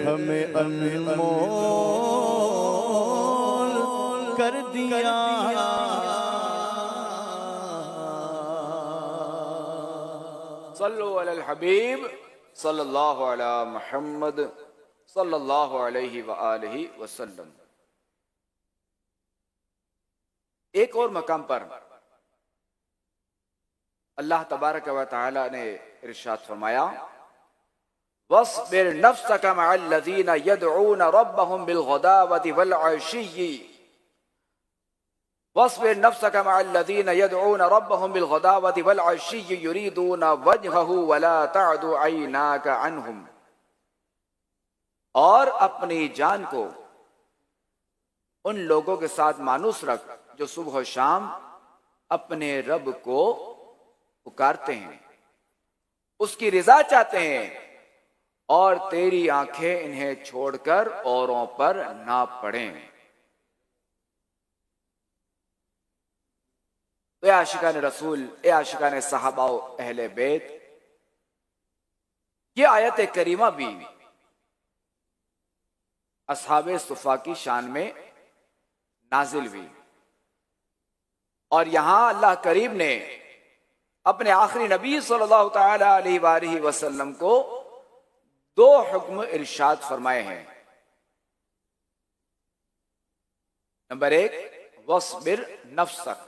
हमें अनमोल कर दिया। सल्लु अलल हबीब सल्लल्लाहु अला मुहम्मद सल्लल्लाहु अलैहि व आलिहि वसल्लम। एक और मकाम पर अल्लाह तबारक व तआला ने इरशाद फरमाया, वस्बिर नफ्सक मअल्लज़ीना यदऊना रब्बहुम बिलगदावति वल अशी वस्बिर नफ्सक मअल्लज़ीना यदऊना रब्बहुम बिलगदावति वल अशी युरीदूना वजहहु वला तअदु ऐनाक अन्हुम। और अपनी जान को उन लोगों के साथ मानूस रख जो सुबह और शाम अपने रब को पुकारते हैं, उसकी रिजा चाहते हैं और तेरी आंखें इन्हें छोड़कर औरों पर ना पड़ें। ए आशिकान रसूल, ए आशिकान सहाबा अहले बैत, ये आयत करीमा भी असहाबे सुफा की शान में नाजिल हुई। और यहां अल्लाह करीम ने अपने आखिरी नबी सल्लल्लाहु तआला अलैहि वसल्लम को दो हुक्म इरशाद फरमाए हैं। नंबर एक, वस्बिर नफ्सक,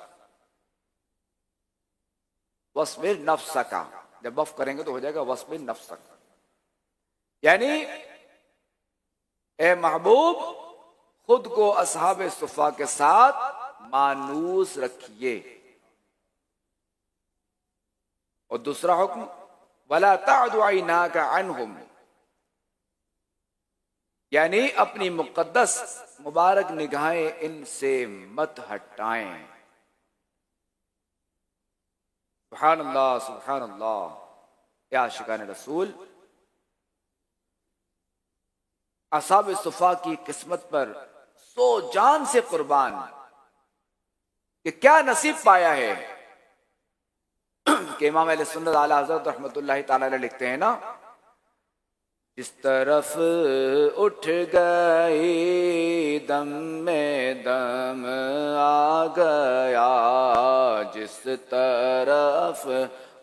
वस्बिर नफ्सका, जब वफ करेंगे तो हो जाएगा वस्बिर नफ्सक, यानी ए महबूब खुद को असहाबे सुफा के साथ मानूस रखिए। और दूसरा हुक्म, वला तअदु ऐनाक अन्हुम, यानी अपनी मुकद्दस मुबारक निगाहें इनसे मत हटाएं। सुभान अल्लाह, सुभान अल्लाह। या आशिकान रसूल, असहाब सुफा की किस्मत पर सो जान से कुर्बान कि क्या नसीब पाया है कि इमाम अहले सुन्नत आला हज़रत रहमतुल्लाहि तआला अलैह लिखते हैं ना, जिस तरफ उठ गई दम में दम आ गया, जिस तरफ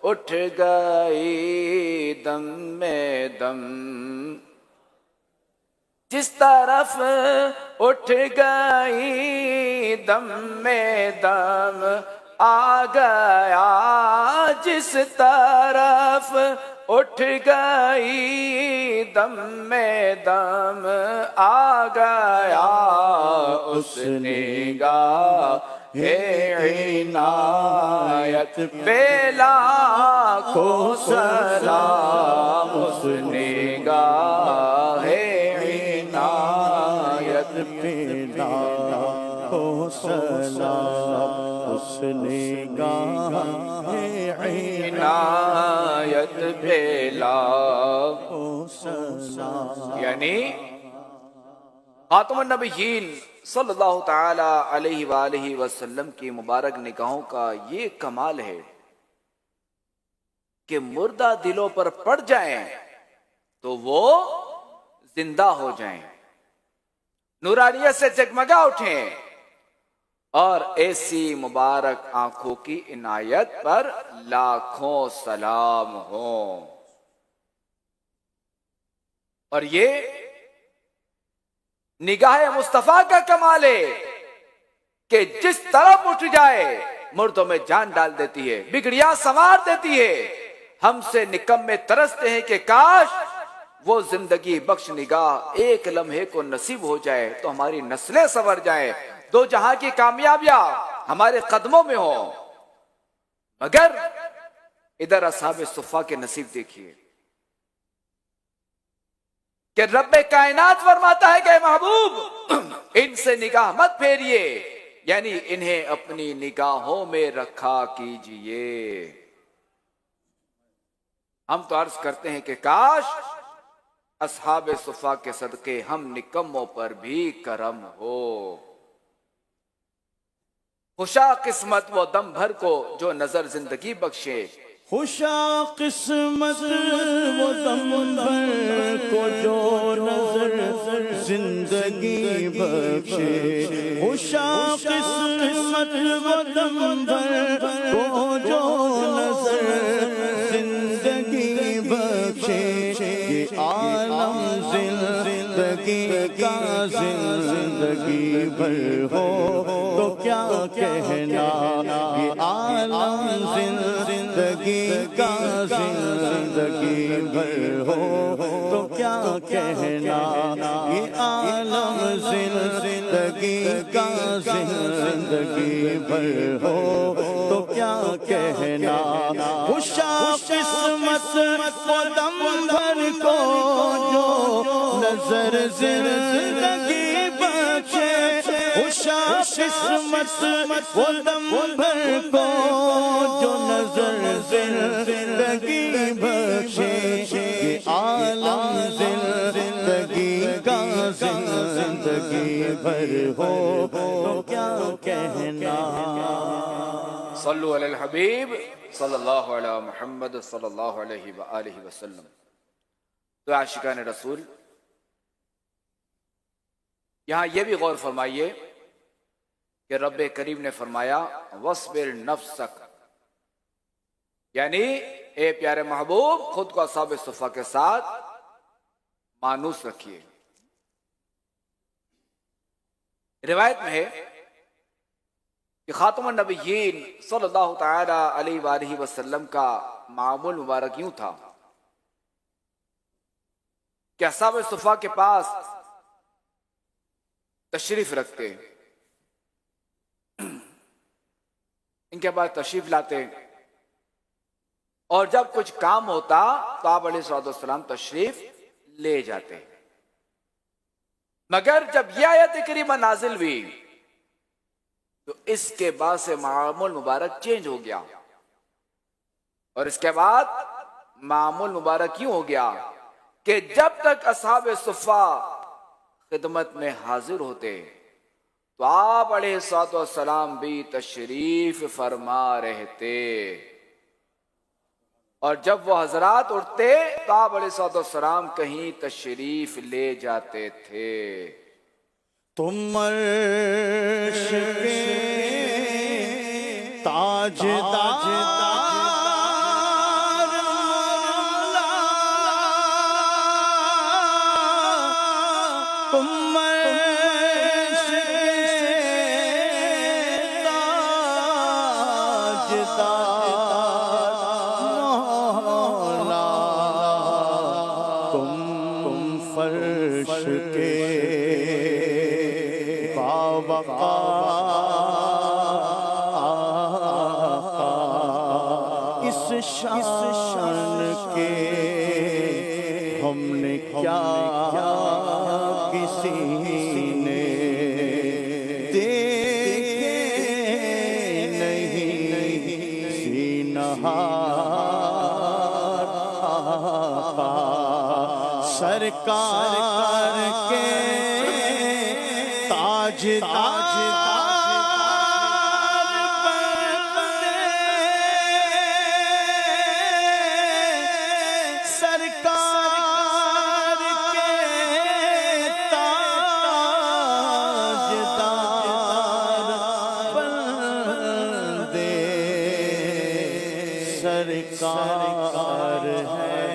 उठ गई दम में दम, जिस तरफ उठ गई दम में दम आ गया, जिस तरफ उठ गई दम में दम आ गया, उस निगाह इनायत पे लाखों सलाम, उस निगाह इनायत पे लाखों सलाम, उस निगाह इनायत पे लाखों सलाम। यानी खातमुन नबिय्यीन सल्लल्लाहु तआला अलैहि वालैहि वसल्लम की मुबारक निगाहों का ये कमाल है कि मुर्दा दिलों पर पड़ जाएं तो वो जिंदा हो जाएं, नूरानियत से जगमगा उठें और ऐसी मुबारक आंखों की इनायत पर लाखों सलाम हो। और ये निगाह मुस्तफा का कमाल है कि जिस तरफ उठ जाए मुर्दों में जान डाल देती है, बिगड़ियां संवार देती है। हमसे निकम्मे तरसते हैं कि काश वो जिंदगी बख्श निगाह एक लम्हे को नसीब हो जाए तो हमारी नस्लें संवर जाए, दो जहां की कामयाबियां हमारे कदमों में हो। मगर इधर असहाबे सुफा के नसीब देखिए कि रब्बे कायनात फरमाता है कि महबूब इनसे निगाह मत फेरिए, यानी इन्हें अपनी निगाहों में रखा कीजिए। हम तो अर्ज करते हैं कि काश असहाबे सुफा के सदके हम निकम्मों पर भी करम हो। खुशा किस्मत वो दम भर को जो नजर जिंदगी बख्शे, खुशा किस्मत वो दम भर को जो नजर जिंदगी बख्शे, खुशा किस्मत वो दम भर को जो नजर जिंदगी बख्शे, जिंदगी का जिंदगी भर हो तो क्या कहना, ये आलम जिंदगी का जिंदगी भर हो तो क्या कहना, ये आलम जिंदगी का जिंदगी भर हो तो क्या कहना। खुशा किस्मत वो दम भर को जो नजर जिंदगी बचे, खुशा किस्मत वो दम भर को जो नजर जिंदगी बचे, ये आलम जिंदगी का जिंदगी भर हो तो क्या कहना। सल्लु अलल हबीब सल्लल्लाहु अलैहि मुहम्मद सल्लल्लाहु अलैहि व आलिहि वसल्लम। तो आशिकान रसूल, यहां यह भी गौर फरमाइए कि रब करीम ने फरमाया वस्बिर नफ्सक, यानी ए प्यारे महबूब खुद को असहाब सुफ़ा के साथ मानूस रखिए। रिवायत में है कि खातमुन नबिय्यीन सल्लल्लाहु तआला अलैहि वसल्लम का मामूल मुबारक यूं था कि असहाब सुफ़ा के पास तशरीफ रखते, इनके पास तशरीफ लाते, और जब कुछ काम होता तो आप अलैहिस्सलाम तशरीफ ले जाते। मगर जब यह आयत करीमा नाजिल हुई तो इसके बाद से मामूल मुबारक चेंज हो गया, और इसके बाद मामूल मुबारक यूं हो गया कि जब तक असहाब सुफ़ा खिदमत में हाजिर होते तो आप अलैहिस्सलाम भी तशरीफ फरमा रहते, और जब वो हजरात उठते तो आप अलैहिस्सलाम कहीं तशरीफ ले जाते थे। तुम अर्श के ताजदार मौला, तुम अर्श के ताजदार मौला, तुम फर्श के इस शान के हमने क्या किसी ने देखे नहीं, सीनहार सरकार के ताजदार सरकार के ताजदार बंदे, सरकार है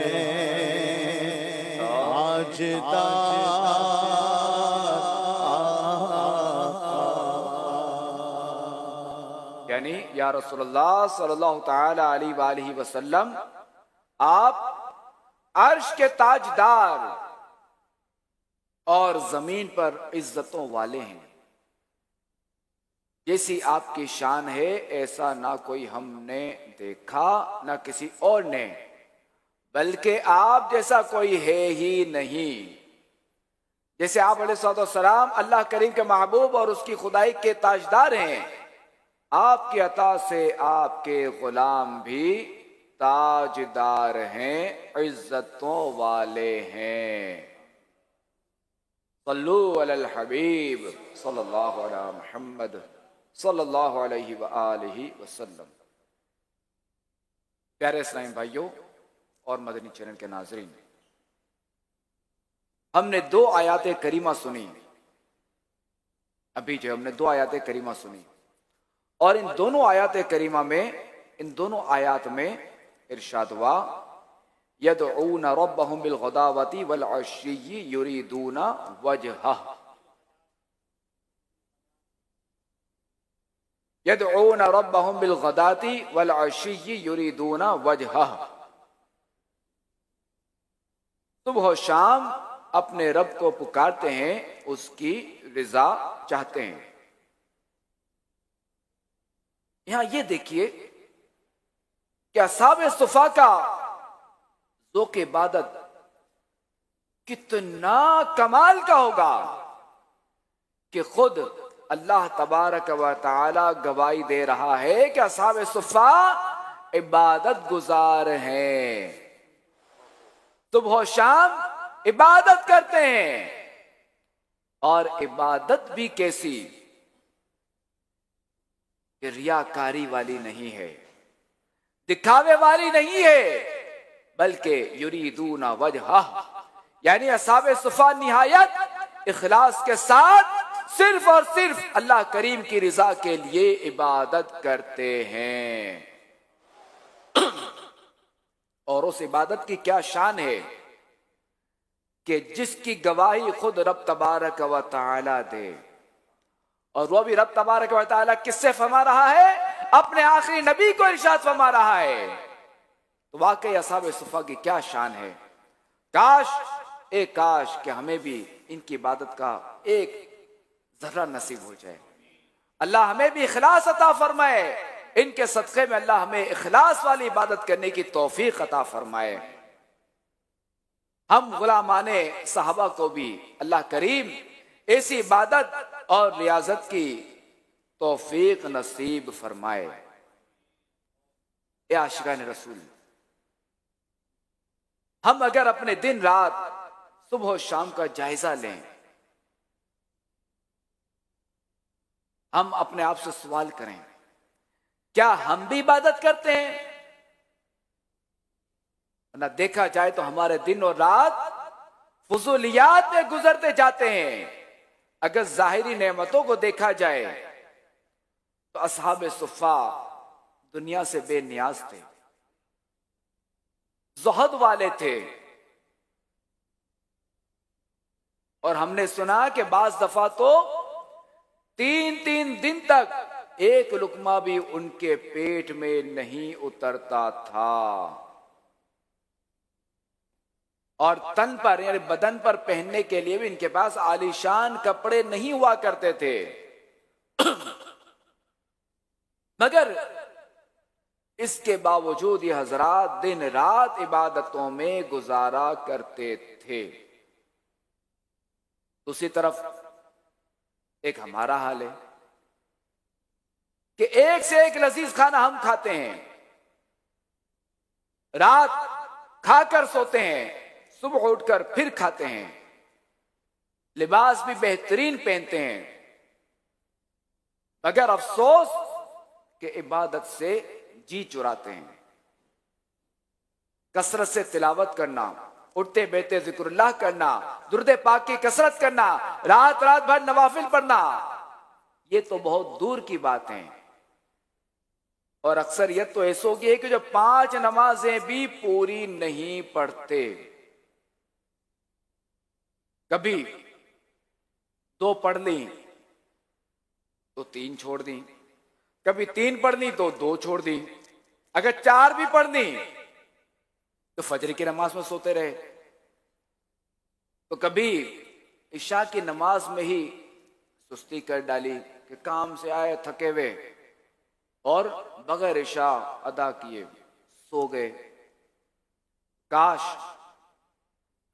ताजदार। यानी या रसूलुल्लाह सल्लल्लाहु तआला अलैहि वसल्लम, आप अर्श के ताजदार और जमीन पर इज्जतों वाले हैं। जैसी आपकी शान है ऐसा ना कोई हमने देखा ना किसी और ने, बल्कि आप जैसा कोई है ही नहीं। जैसे आप अलैहिस्सलाम अल्लाह करीम के महबूब और उसकी खुदाई के ताजदार हैं, आपकी अता से आपके गुलाम भी ताजदार हैं, इज्जतों वाले हैं। सल्लु अलल हबीब सल्लल्लाहु अलैहि मुहम्मद सल्लल्लाहु अलैहि व आलिहि वसल्लम। प्यारे इस्लामी भाइयों और मदनी चैनल के नाजरीन, हमने दो आयात करीमा सुनी, अभी जो हमने दो आयात करीमा सुनी, और इन दोनों आयात करीमा में, इन दोनों आयात में इरशाद हुआ यदऊन रब्बहुम बिल गदावती वल अश्यी युरीदूना वजहह, यदऊन रब्बहुम बिल गदाती वल अश्यी युरीदूना वजहह। सुबह शाम अपने रब को पुकारते हैं, उसकी रिजा चाहते हैं। यहां ये देखिए कि असहाबे सुफा का ज़ौक़ इबादत कितना कमाल का होगा कि खुद अल्लाह तबारक व तआला गवाही दे रहा है कि असहाबे सुफा इबादत गुजार हैं, सुबह शाम इबादत करते हैं। और इबादत भी कैसी कि रियाकारी वाली नहीं है, दिखावे वाली नहीं है, बल्कि युरीदूना वजहह, यानी असहाबे सुफा निहायत इखलास के साथ सिर्फ और सिर्फ अल्लाह करीम की रिजा के लिए इबादत करते हैं। और उस इबादत की क्या शान है कि जिसकी गवाही खुद रब तबारक व तआला दे, और वो भी रब तबारक व तआला किससे फरमा रहा है? अपने आखिरी नबी को इरशाद फरमा रहा है। तो वाकई असहाबे सुफा की क्या शान है। काश कि हमें भी इनकी इबादत का एक जर्रा नसीब हो जाए। अल्लाह हमें भी इखलास अता फरमाए, इनके सदक़े में अल्लाह हमें इखलास वाली इबादत करने की तौफीक अता फरमाए। हम गुलामाने सहाबा को भी अल्लाह करीम ऐसी इबादत और रियाजत की तौफीक नसीब फरमाए। ए आशिकान रसूल, हम अगर अपने दिन रात सुबह शाम का जायजा लें, हम अपने आप से सवाल करें, क्या हम भी इबादत करते हैं? ना देखा जाए तो हमारे दिन और रात फुजूलियात में गुजरते जाते हैं। अगर जाहिरी नेमतों को देखा जाए तो असहाबे सुफा दुनिया से बेनियाज थे, ज़ुहद वाले थे। और हमने सुना कि बाज दफा तो 3-3 दिन तक एक लुकमा भी उनके पेट में नहीं उतरता था। और तन पर यानी बदन पर पहनने के लिए भी इनके पास आलीशान कपड़े नहीं हुआ करते थे। मगर इसके बावजूद ये हजरात दिन रात इबादतों में गुजारा करते थे। दूसरी तरफ एक हमारा हाल है कि एक से एक लजीज खाना हम खाते हैं, रात खाकर सोते हैं, सुबह उठकर फिर खाते हैं, लिबास भी बेहतरीन पहनते हैं, मगर अफसोस कि इबादत से जी चुराते हैं। कसरत से तिलावत करना, उठते बैठते जिक्रुल्लाह करना, दुरूद पाक की कसरत करना, रात रात भर नवाफिल पढ़ना, ये तो बहुत दूर की बात है। और अक्सरियत तो ऐसो की है कि जो 5 नमाजें भी पूरी नहीं पढ़ते। कभी 2 पढ़ ली तो 3 छोड़ दी, कभी 3 पढ़ ली तो 2 छोड़ दी, अगर 4 भी पढ़ ली तो फजर की नमाज में सोते रहे। तो कभी इशा की नमाज में ही सुस्ती कर डाली कि काम से आए थके हुए और बगैर इशा अदा किए सो गए। काश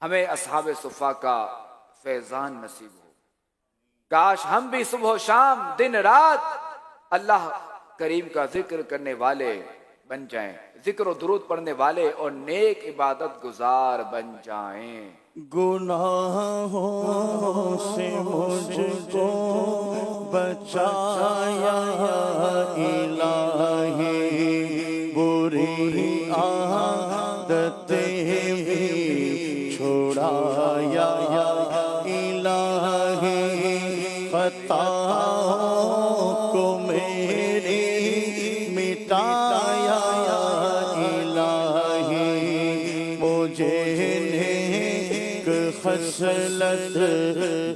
हमें असहाबे सुफा का फैजान नसीब हो। काश हम भी सुबह शाम दिन रात अल्लाह करीम का जिक्र करने वाले बन जाएं, जिक्र और दुरूद पढ़ने वाले और नेक इबादत गुजार बन जाएं। गुनाहों से मुझको बचाया इलाही, बुरी आदतें भी छुड़ाया इलाही, खताओं को मेरी मिटाया इलाही, मुझे नेक खसलत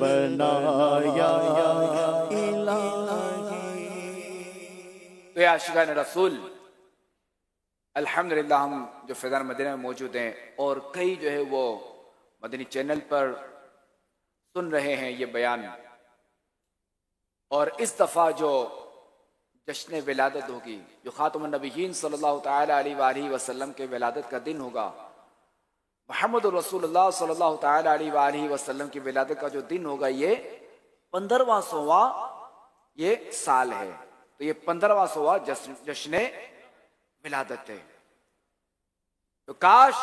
बनाया इलाही। तो या आशिकान रसूल, अल्हम्दुलिल्लाह हम जो फैज़ान मदीना में मौजूद हैं और कई जो है वो मदनी चैनल पर सुन रहे हैं ये बयान, और इस दफ़ा जो जश्न विलादत होगी, जो खातमुन नबिय्यीन सल्लल्लाहु तआला अलैहि वसल्लम के विलादत का दिन होगा, मुहम्मद रसूलुल्लाह सल्लल्लाहु तआला अलैहि वसल्लम की विलादत का जो दिन होगा, ये 15वां ये साल है। तो ये 15वां जश्न विलादत है। तो काश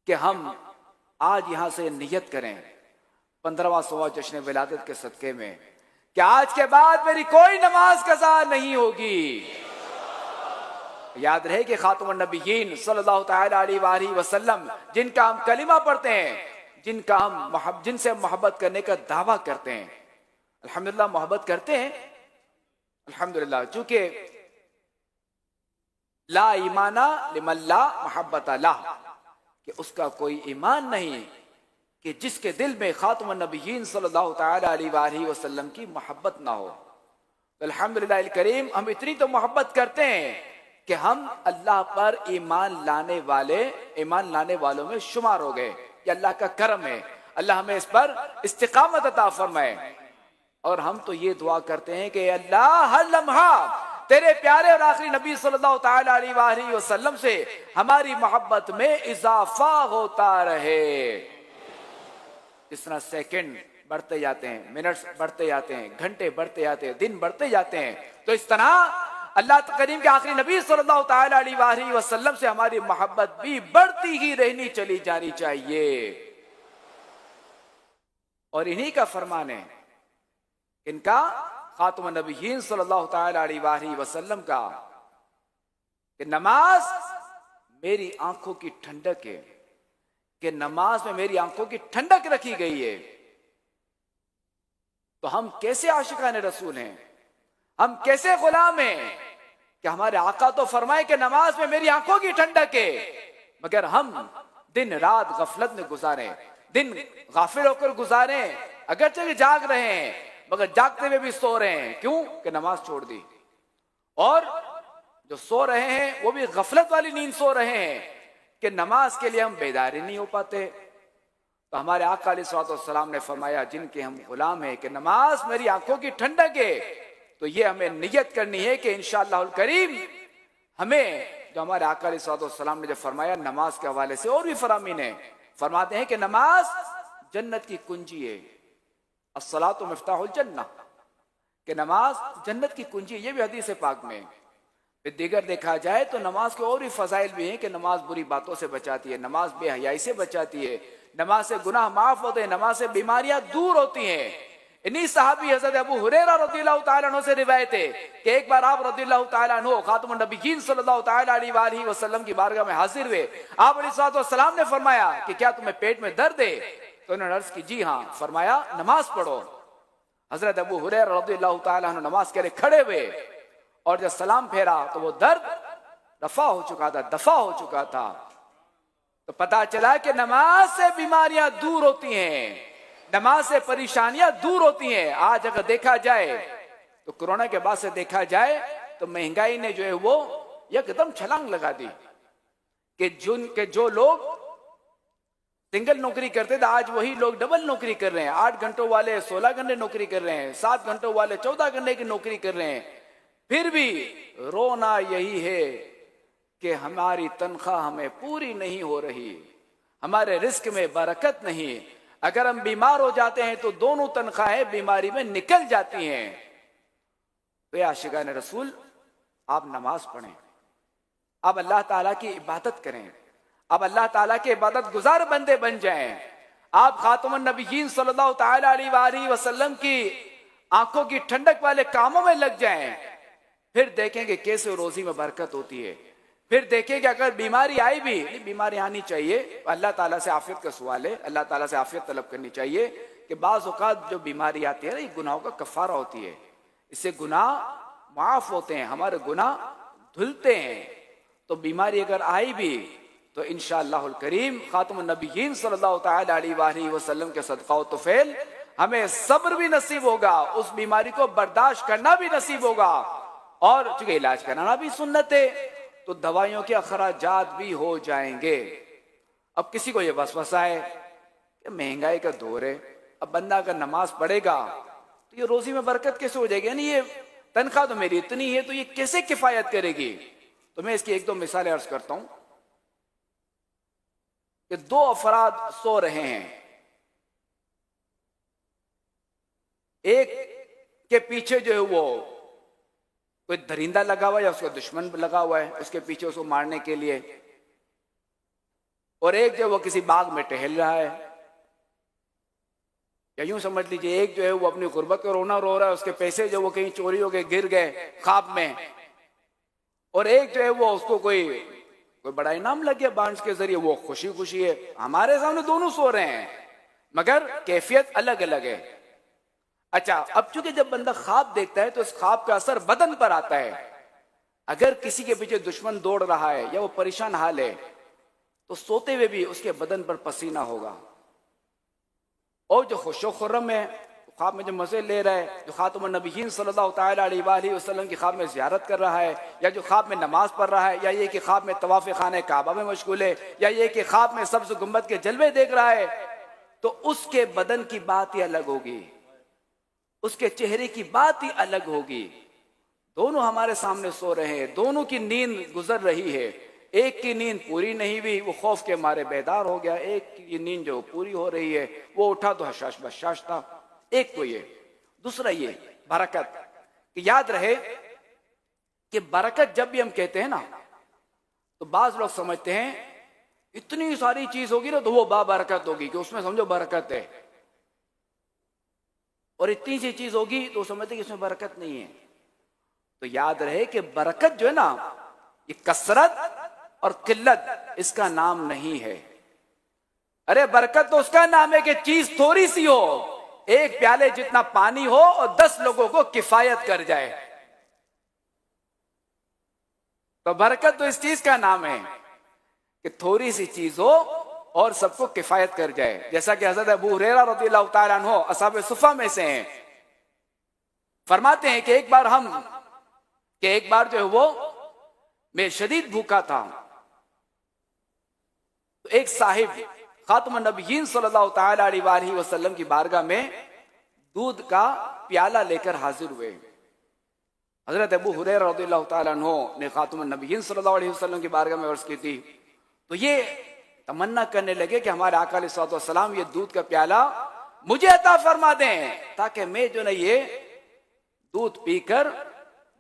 कि हम आज यहां से नियत करें 15वां जश्न विलादत के सदके में कि आज के बाद मेरी कोई नमाज कज़ा नहीं होगी। याद रहे कि खातमुन नबिय्यीन सल्लल्लाहु तआला अलैहि वसल्लम जिनका हम कलिमा पढ़ते हैं, जिनसे मोहब्बत करने का दावा करते हैं, अल्हम्दुलिल्लाह मोहब्बत करते हैं अल्हम्दुलिल्लाह, चूंकि ला ईमाना लिमन ला मोहब्बत ला, कि उसका कोई ईमान नहीं कि जिसके दिल में खातमुन नबिय्यीन सल्लल्लाहु तआला अलैहि वसल्लम की मोहब्बत ना हो। तो अल्हम्दुलिल्लाह करीम, हम इतनी तो मोहब्बत करते हैं कि हम अल्लाह पर ईमान लाने वालों में शुमार हो गए। ये अल्लाह का करम है, अल्लाह हमें इस पर इस्तिकामत अता फरमाए। और हम तो ये दुआ करते हैं कि अल्लाह हर लम्हा तेरे प्यारे और आखिरी नबी सल्लल्लाहु तआला अलैहि वसल्लम से हमारी मोहब्बत में इजाफा होता रहे। जिस तरह सेकंड बढ़ते जाते हैं, मिनट्स बढ़ते जाते हैं, घंटे बढ़ते जाते हैं, दिन बढ़ते जाते हैं, तो इस तरह अल्लाह करीम के आखिरी नबी सल्लल्लाहु तआला अलैहि वसल्लम से हमारी मोहब्बत भी बढ़ती ही रहनी चली जानी चाहिए। और इन्हीं का फरमान है, इनका खातमुन नबिय्यीन सल्लल्लाहु तआला अलैहि वसल्लम का, कि नमाज मेरी आंखों की ठंडक है, कि नमाज में मेरी आंखों की ठंडक रखी गई है। तो हम कैसे आशिकान रसूल हैं, हम कैसे गुलाम हैं कि हमारे आका तो फरमाए कि नमाज में मेरी आंखों की ठंडक है, मगर हम दिन रात गफलत में गुजारें, दिन गाफिल होकर गुजारें, अगरचे जाग रहे हैं मगर जागते हुए भी सो रहे हैं। क्यों? कि नमाज छोड़ दी। और जो सो रहे हैं वो भी गफलत वाली नींद सो रहे हैं कि नमाज के लिए हम बेदारी नहीं हो पाते। तो हमारे आका अलैहिस्सलाम ने फरमाया, जिनके हम गुलाम हैं, कि नमाज मेरी आंखों की ठंडक है। तो ये हमें नियत करनी है कि इंशाअल्लाहुल करीम हमें, जो हमारे आका अलैहिस्सलाम ने जो फरमाया नमाज के हवाले से और भी फरामीन है, फरमाते हैं कि नमाज जन्नत की कुंजी है, अस्सलातु मिफ्ताहुल जन्नह, कि नमाज जन्नत की कुंजी है। ये भी हदीस पाक में। फिर दीगर देखा जाए तो नमाज के और भी फजाइल भी हैं कि नमाज बुरी बातों से बचाती है, नमाज बेहयाई से बचाती है, नमाज से गुनाह माफ होते हैं, नमाज से बीमारियां दूर होती हैं। इन्हीं सहाबी हज़रत अबू हुरैरा रज़ियल्लाहु ताला अन्हु से रिवायत है कि एक बार आप रज़ियल्लाहु ताला अन्हु खातमुन नबिय्यीन सल्लल्लाहु ताला अलैहि वसल्लम की बारगाह में हाजिर हुए। आप अलैहिस्सलाम ने फरमाया कि क्या तुम्हें पेट में दर्द है? तो उन्होंने अर्ज की, जी हाँ। फरमाया, नमाज पढ़ो। हजरत अबू हुरैरा रज़ियल्लाहु ताला अन्हु नमाज के लिए खड़े हुए और जब सलाम फेरा तो वो दर्द दफा हो चुका था। तो पता चला कि नमाज से बीमारियां दूर होती हैं, नमाज से परेशानियां दूर होती हैं। आज अगर देखा जाए तो कोरोना के बाद से देखा जाए तो महंगाई ने जो है वो एकदम छलांग लगा दी कि जो लोग सिंगल नौकरी करते थे आज वही लोग डबल नौकरी कर रहे हैं। 8 घंटों वाले 16 घंटे नौकरी कर रहे हैं, 7 घंटों वाले 14 घंटे की नौकरी कर रहे हैं। फिर भी रोना यही है कि हमारी तनख्वाह हमें पूरी नहीं हो रही, हमारे रिस्क में बरकत नहीं। अगर हम बीमार हो जाते हैं तो दोनों तनख्वाहें बीमारी में निकल जाती हैं। वे आशिकान रसूल, आप नमाज पढ़ें, आप अल्लाह ताला की इबादत करें, आप अल्लाह ताला के इबादत गुजार बंदे बन जाएं। आप खातमुन नबिय्यीन सल्लल्लाहु तआला अलैहि वसल्लम की आंखों की ठंडक वाले कामों में लग जाएं। फिर देखेंगे कैसे रोजी में बरकत होती है। फिर देखेंगे अगर बीमारी आई भी, बीमारी आनी चाहिए, अल्लाह ताला से आफियत का सवाल है, अल्लाह ताला से आफियत तलब करनी चाहिए कि बाज़ औक़ात जो बीमारी आती है ना, ये गुनाहों का कफ़ारा होती है, इससे गुनाह माफ होते हैं, हमारे गुनाह धुलते हैं। तो बीमारी अगर आई भी तो इंशाअल्लाहुल करीम खातमुन नबिय्यीन सल्लल्लाहु तआला अलैहि वसल्लम के सदका व तुफैल हमें सब्र भी नसीब होगा, उस बीमारी को बर्दाश्त करना भी नसीब होगा, और चूंकि इलाज कराना भी सुन्नत है तो दवाइयों के अखराजात भी हो जाएंगे। अब किसी को ये वसवसा है कि महंगाई का दौर है, अब बंदा अगर नमाज पढ़ेगा तो ये रोजी में बरकत कैसे हो जाएगी, यानी ये तनख्वाह तो मेरी इतनी है तो ये कैसे किफायत करेगी। तो मैं इसकी एक दो मिसालें अर्ज करता हूं कि दो अफराद सो रहे हैं, एक के पीछे जो है वो कोई दरिंदा लगा हुआ है या उसका दुश्मन लगा हुआ है उसके पीछे उसको मारने के लिए, और एक जो है वो किसी बाग में टहल रहा है, या यूं समझ लीजिए एक जो है वो अपनी गुर्बत को रोना रो रहा है, उसके पैसे जो वो कहीं चोरी हो गए गिर गए ख्वाब में, और एक जो है वो उसको कोई बड़ा इनाम लग गया बांस के जरिए, वो खुशी खुशी है। हमारे सामने दोनों सो रहे हैं मगर कैफियत अलग अलग है। अच्छा, अब चूंकि जब बंदा ख्वाब देखता है तो इस ख्वाब का असर बदन पर आता है। अगर किसी के पीछे दुश्मन दौड़ रहा है या वो परेशान हाल है तो सोते हुए भी उसके बदन पर पसीना होगा, और जो खुशो खुर्रम है ख्वाब में जो मजे ले रहा है, जो खातमुन नबिय्यीन सल्लल्लाहु तआला अलैहि वसल्लम की ख्वाब में ज़ियारत कर रहा है, या जो ख्वाब में नमाज पढ़ रहा है, या ये कि ख्वाब में तवाफ़ खाने काबा में मशगूल है, या ये कि ख्वाब में सब्ज़ गुंबद के जलवे देख रहा है, तो उसके बदन की बात ही अलग होगी, उसके चेहरे की बात ही अलग होगी। दोनों हमारे सामने सो रहे हैं, दोनों की नींद गुजर रही है, एक की नींद पूरी नहीं हुई, वो खौफ के मारे बेदार हो गया, एक की नींद जो पूरी हो रही है वो उठा तो हशाश बशाश था। एक तो ये, दूसरा ये बरकत, कि याद रहे कि बरकत जब भी हम कहते हैं ना तो बाज लोग समझते हैं इतनी सारी चीज होगी ना तो वो बाबरकत होगी, कि उसमें समझो बरकत है, और इतनी सी चीज होगी तो समझते कि इसमें बरकत नहीं है। तो याद रहे कि बरकत जो है ना ये कसरत और किल्लत इसका नाम नहीं है। अरे बरकत तो उसका नाम है कि चीज थोड़ी सी हो, एक प्याले जितना पानी हो और 10 लोगों को किफायत कर जाए, तो बरकत तो इस चीज का नाम है कि थोड़ी सी चीज हो और सबको किफायत कर जाए। जैसा कि हज़रत अबू हुरैरा रज़ियल्लाहु ताला अन्हु असहाबे सुफ़ा में से हैं, फरमाते हैं कि एक बार जो है वो मैं शदीद भूखा था, तो एक साहिब खातमुन नबिय्यीन सल्लल्लाहु तआला अलैहि वसल्लम की बारगाह में दूध का प्याला लेकर हाजिर हुए। हजरत अबू हुरैरा रज़ियल्लाहु ताला अन्हु ने खातमुन नबिय्यीन सल्लल्लाहु अलैहि वसल्लम की बारगाह में अर्ज की थी, तो ये तमन्ना करने लगे कि हमारे आका अलैहिस्सलातु वस्सलाम ये दूध का प्याला मुझे अता फरमा दें ताकि मैं जो ना ये दूध पीकर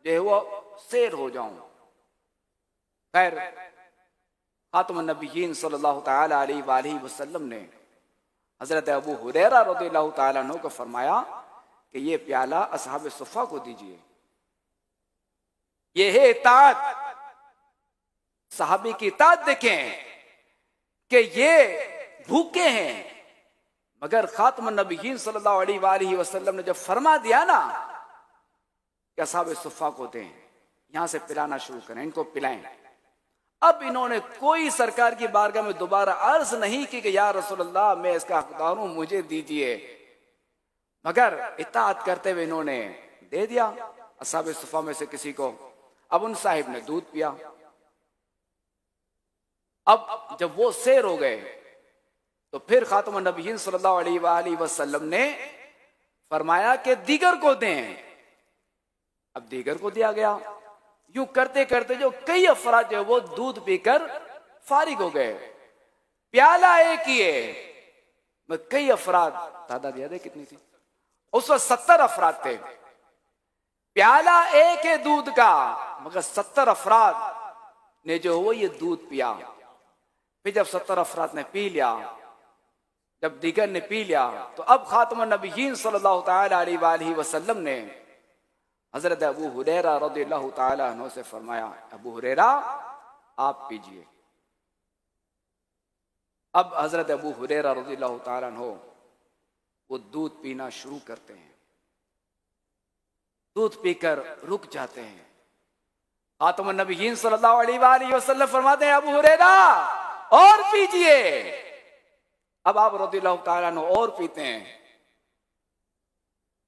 जो है वो सैर हो जाऊं। खैर खातमुन नबिय्यीन सल्लल्लाहु तआला अलैहि वसल्लम ने हजरत अबू हुरैरा रज़ियल्लाहु ताला अन्हु को फरमाया कि ये प्याला असहाबे सुफ़ा को दीजिए। ये है इताअत, सहाबी की इताअत देखें कि ये भूखे हैं, मगर खातमुन नबिय्यीन सल्लल्लाहु अलैहि वसल्लम ने जब फरमा दिया ना कि असहाबे सुफ़ा को दें, यहां से पिलाना शुरू करें, इनको पिलाएं। अब इन्होंने कोई सरकार की बारगाह में दोबारा अर्ज नहीं की कि या रसूलल्लाह मैं इसका हकदार हूं, मुझे दीजिए, मगर इताअत करते हुए इन्होंने दे दिया असहाबे सुफ़ा में से किसी को। अब उन साहिब ने दूध पिया। अब जब वो सैर हो गए तो फिर खातमुन नबिय्यीन सल्लल्लाहु अलैहि वसल्लम ने फरमाया कि दीगर को दें। अब दीगर को दिया गया। यूं करते करते जो कई अफराद जो वो दूध पीकर फारिग हो गए। प्याला एक ही है, कई अफराद, तादाद याद है कितनी थी उस वक्त? 70 अफराद थे। प्याला एक है दूध का, मगर 70 अफराद ने जो वो ये दूध पिया। फिर जब 70 अफराद ने पी लिया, जब दीगर ने पी लिया, तो अब खातमुन नबिय्यीन सल्लल्लाहु तआला अलैहि वसल्लम ने हजरत अबू हुरैरा रज़ियल्लाहु ताला अन्हु से फरमाया, अबू हुरैरा आप पीजिए। अब हजरत अबू हुरैरा रज़ियल्लाहु ताला अन्हु वो दूध पीना शुरू करते हैं, दूध पीकर रुक जाते हैं। खातमुन नबिय्यीन सल्लल्लाहु अलैहि वसल्लम फरमाते हैं, अबू हुरैरा पीजिए। अब आप रज़ियल्लाहु ताला अन्हु और पीते हैं,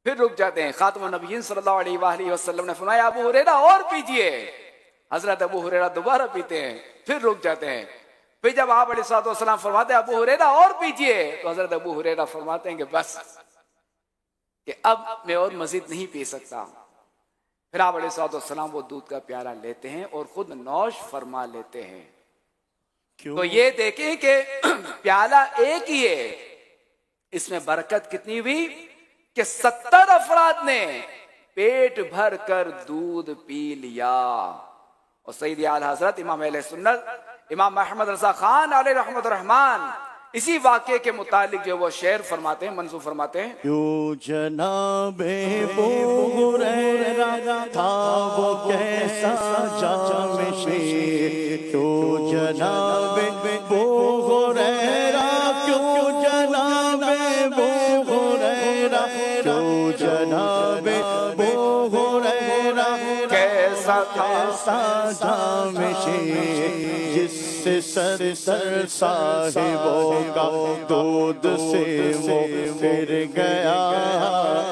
फिर रुक जाते हैं। खातमुन नबिय्यीन सल्लल्लाहु अलैहि वसल्लम ने फरमाया अबू हुरैरा और पीजिए। हजरत अबू हुरैरा दोबारा पीते हैं, फिर रुक जाते हैं। फिर जब आप अलैहिस्सलाम फरमाते हैं अबू हुरैरा और पीजिए, तो हजरत अबू हुरैरा फरमाते हैं कि बस, कि अब मैं और मजीद नहीं पी सकता। फिर आप अलैहिस्सलाम वो दूध का प्याला लेते हैं और खुद नौश फरमा लेते हैं। तो ये देखें कि प्याला एक ही है, इसमें बरकत कितनी हुई कि 70 अफराद ने पेट भर कर दूध पी लिया। और सईद आला हजरत इमाम अहले सुन्नत इमाम अहमद रज़ा खान अलैहि रहमत रहमान इसी वाक़े के मुतालिक जो वो शेर फरमाते हैं, मंसूब फरमाते हैं, क्यों जनाबे अबू हुरैरा था वो कैसा जाम शीर, क्यों जनाबे अबू हुरैरा, क्यों जनाबे अबू हुरैरा, क्यों जनाबे अबू हुरैरा कैसा कैसा जाम शीर, जिससे सर साहिबों का दूध से वो फिर गया।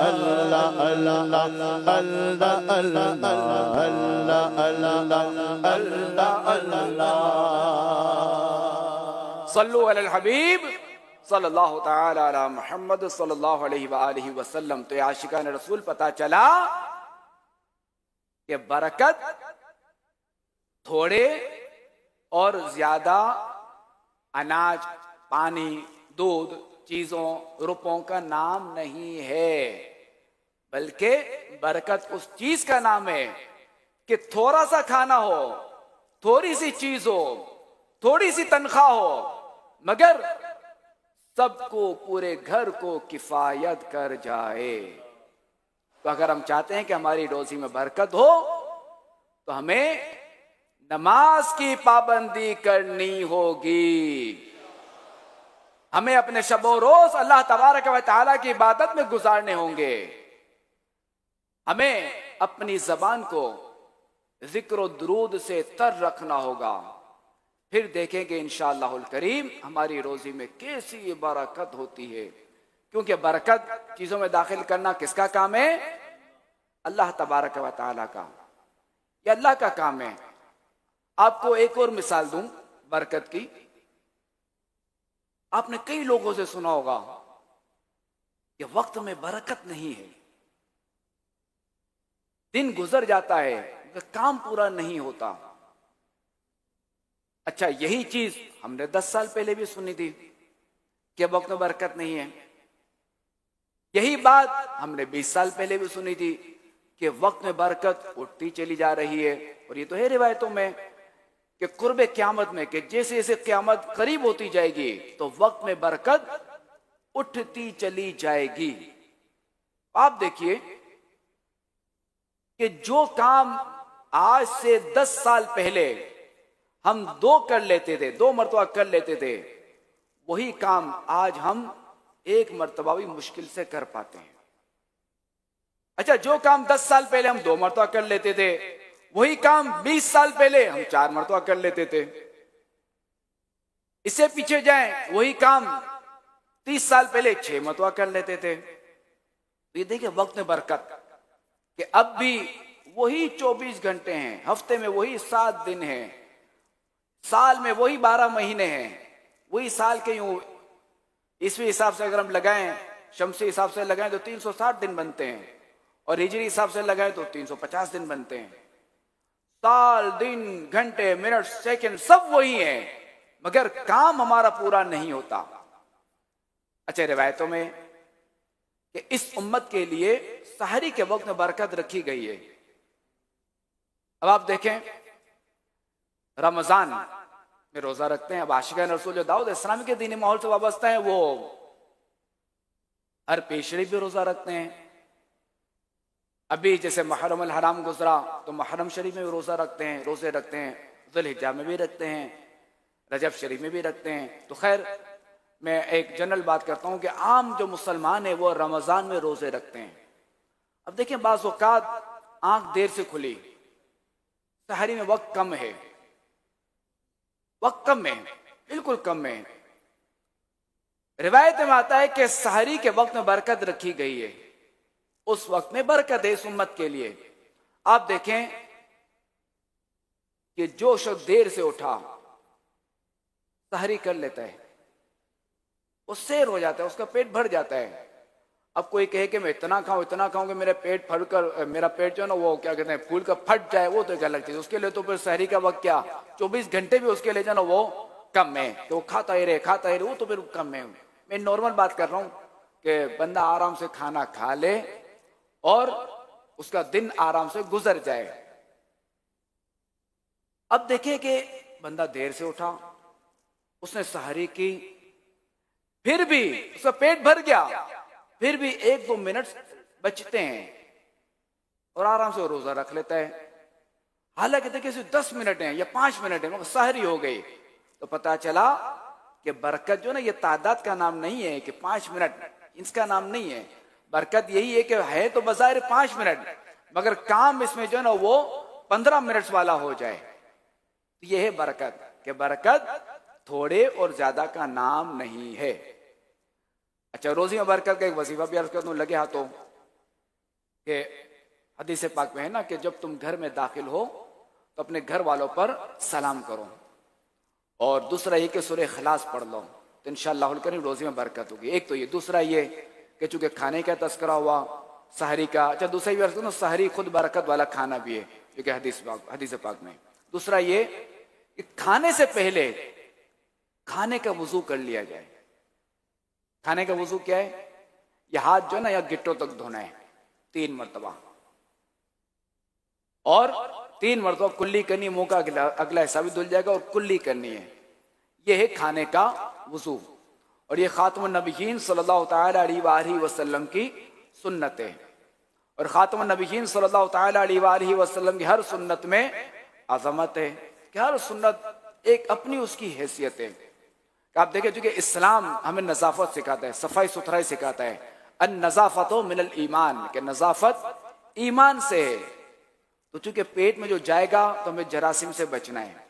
अल्लाह अल्लाह अल्लाह अल्लाह अल्लाह अल्लाह अल्लाह। सल्लु अलल हबीब सल्लल्लाहु तआला अला मुहम्मद सल्लल्लाहु अलैहि वआलिहि वसल्लम। तो आशिकान रसूल पता चला कि बरकत थोड़े और ज्यादा अनाज, पानी, दूध, चीजों, रुपयों का नाम नहीं है, बल्कि बरकत उस चीज का नाम है कि थोड़ा सा खाना हो, थोड़ी सी चीज हो, थोड़ी सी तनख्वाह हो, मगर सबको, पूरे घर को किफायत कर जाए। तो अगर हम चाहते हैं कि हमारी रोजी में बरकत हो, तो हमें नमाज की पाबंदी करनी होगी। हमें अपने शबो रोज अल्लाह तबारक व तआला की इबादत में गुजारने होंगे। हमें अपनी जबान को जिक्र और दुरूद से तर रखना होगा। फिर देखेंगे इंशाअल्लाहुल करीम हमारी रोजी में कैसी बरकत होती है, क्योंकि बरकत चीजों में दाखिल करना किसका काम है? अल्लाह तबारक व तआला का, यह अल्लाह का काम है। आपको एक और मिसाल दूं बरकत की। आपने कई लोगों से सुना होगा कि वक्त में बरकत नहीं है, दिन गुजर जाता है, काम पूरा नहीं होता। अच्छा, यही चीज हमने 10 साल पहले भी सुनी थी कि वक्त में बरकत नहीं है। यही बात हमने 20 साल पहले भी सुनी थी कि वक्त में बरकत उठती चली जा रही है। और ये तो है रिवायतों में कि कुर्बे क़यामत में, कि जैसे जैसे क़यामत करीब होती जाएगी तो वक्त में बरकत उठती चली जाएगी। आप देखिए कि जो काम आज से 10 साल पहले हम 2 कर लेते थे, 2 मरतबा कर लेते थे, वही काम आज हम 1 मरतबा भी मुश्किल से कर पाते हैं। अच्छा, जो काम 10 साल पहले हम 2 मरतबा कर लेते थे, वही काम 20 साल पहले हम 4 मरतबा कर लेते थे। इससे पीछे जाएं, वही काम 30 साल पहले 6 मरतबा कर लेते थे। ये देखिए वक्त में बरकत कि अब भी वही 24 घंटे हैं, हफ्ते में वही 7 दिन हैं, साल में वही 12 महीने हैं। वही साल के यूं ईसवी हिसाब से अगर हम लगाएं, शमसी हिसाब से लगाएं तो 360 दिन बनते हैं, और हिजरी हिसाब से लगाएं तो 350 दिन बनते हैं। साल, दिन, घंटे, मिनट, सेकंड सब वही हैं, मगर काम हमारा पूरा नहीं होता। अच्छा, रिवायतों में कि इस उम्मत के लिए सहरी के वक्त में बरकत रखी गई है। अब आप देखें, रमजान में रोजा रखते हैं। अब आशिकान रसूल जो दाऊद इस्लामी के दीनी माहौल से वाबस्ता है, वो हर पेशरी भी रोजा रखते हैं। अभी जैसे मुहर्रम अल हराम गुजरा तो मुहर्रम शरीफ में भी रोजा रखते हैं, रोजे रखते हैं, ज़ुल्हिज्जा में भी रखते हैं, रजब शरीफ में भी रखते हैं। तो खैर, मैं एक जनरल बात करता हूं कि आम जो मुसलमान है वो रमजान में रोजे रखते हैं। अब देखें, बाज़ औक़ात आंख देर से खुली, सहरी में वक्त कम है, वक्त कम है, बिल्कुल कम है। रिवायत में आता है कि सहरी के वक्त में बरकत रखी गई है, उस वक्त में बरकत है इस उम्मत के लिए। आप देखें कि जो शख्स देर से उठा सहरी कर लेता है, वो सैर हो जाता है, उसका पेट भर जाता है। अब कोई कहे कि मैं इतना खाऊं कि मेरा पेट फटकर, मेरा पेट जो है ना वो क्या कहते हैं फूल का फट जाए, वो तो एक अलग चीज। उसके लिए तो फिर सहरी का वक्त क्या 24 घंटे भी उसके लिए जो ना वो कम है, तो वो खाता ही रहे, वो तो फिर कम है। मैं नॉर्मल बात कर रहा हूं कि बंदा आराम से खाना खा ले और उसका दिन आराम से गुजर जाए। अब देखें कि बंदा देर से उठा, उसने सहरी की, फिर भी उसका पेट भर गया, फिर भी 1-2 मिनट बचते हैं और आराम से रोजा रख लेता है। हालांकि देखिए 10 मिनट हैं या 5 मिनट है, मगर सहरी हो गई, तो पता चला कि बरकत जो ना ये तादाद का नाम नहीं है कि 5 मिनट, इसका नाम नहीं है। बरकत यही है कि है तो बज़ाहिर 5 मिनट, मगर काम इसमें जो है ना वो 15 मिनट वाला हो जाए, तो ये है बरकत। कि बरकत थोड़े और ज्यादा का नाम नहीं है। अच्छा, रोजी में बरकत का एक वजीफा भी अर्ज कर दूं लगे हाथों कि हदीस पाक में है ना कि जब तुम घर में दाखिल हो तो अपने घर वालों पर सलाम करो, और दूसरा ये कि सूरह इखलास पढ़ लो, तो इंशाअल्लाह करीम रोजी में बरकत होगी। एक तो ये, दूसरा ये कि चूंकि खाने का तस्करा हुआ सहरी का, अच्छा दूसरा ये अर्ज करूं सहरी खुद बरकत वाला खाना भी है जो कि हदीस पाक में। दूसरा ये कि खाने से पहले खाने का वुजू कर लिया जाए। खाने का वुजू क्या है? यह हाथ जो है ना या गिट्टों तक धोना है 3 मरतबा, और 3 मरतबा कुल्ली करनी, मुंह का अगला हिस्सा भी धुल जाएगा और कुल्ली करनी है। यह है खाने का वुजू, और यह खातमुन नबिय्यीन सल्लल्लाहु तआला अलैहि वसल्लम की सुन्नत है। और खातमुन नबिय्यीन सल्लल्लाहु तआला अलैहि वसल्लम की हर सुन्नत में अजमत है कि हर सुन्नत एक अपनी उसकी हैसियत है। आप देखें चूंकि इस्लाम हमें नजाफत सिखाता है, सफाई सुथराई सिखाता है। अन नजाफतो मिनल ईमान, के नजाफत ईमान से है। तो चूंकि पेट में जो जाएगा तो हमें जरासीम से बचना है।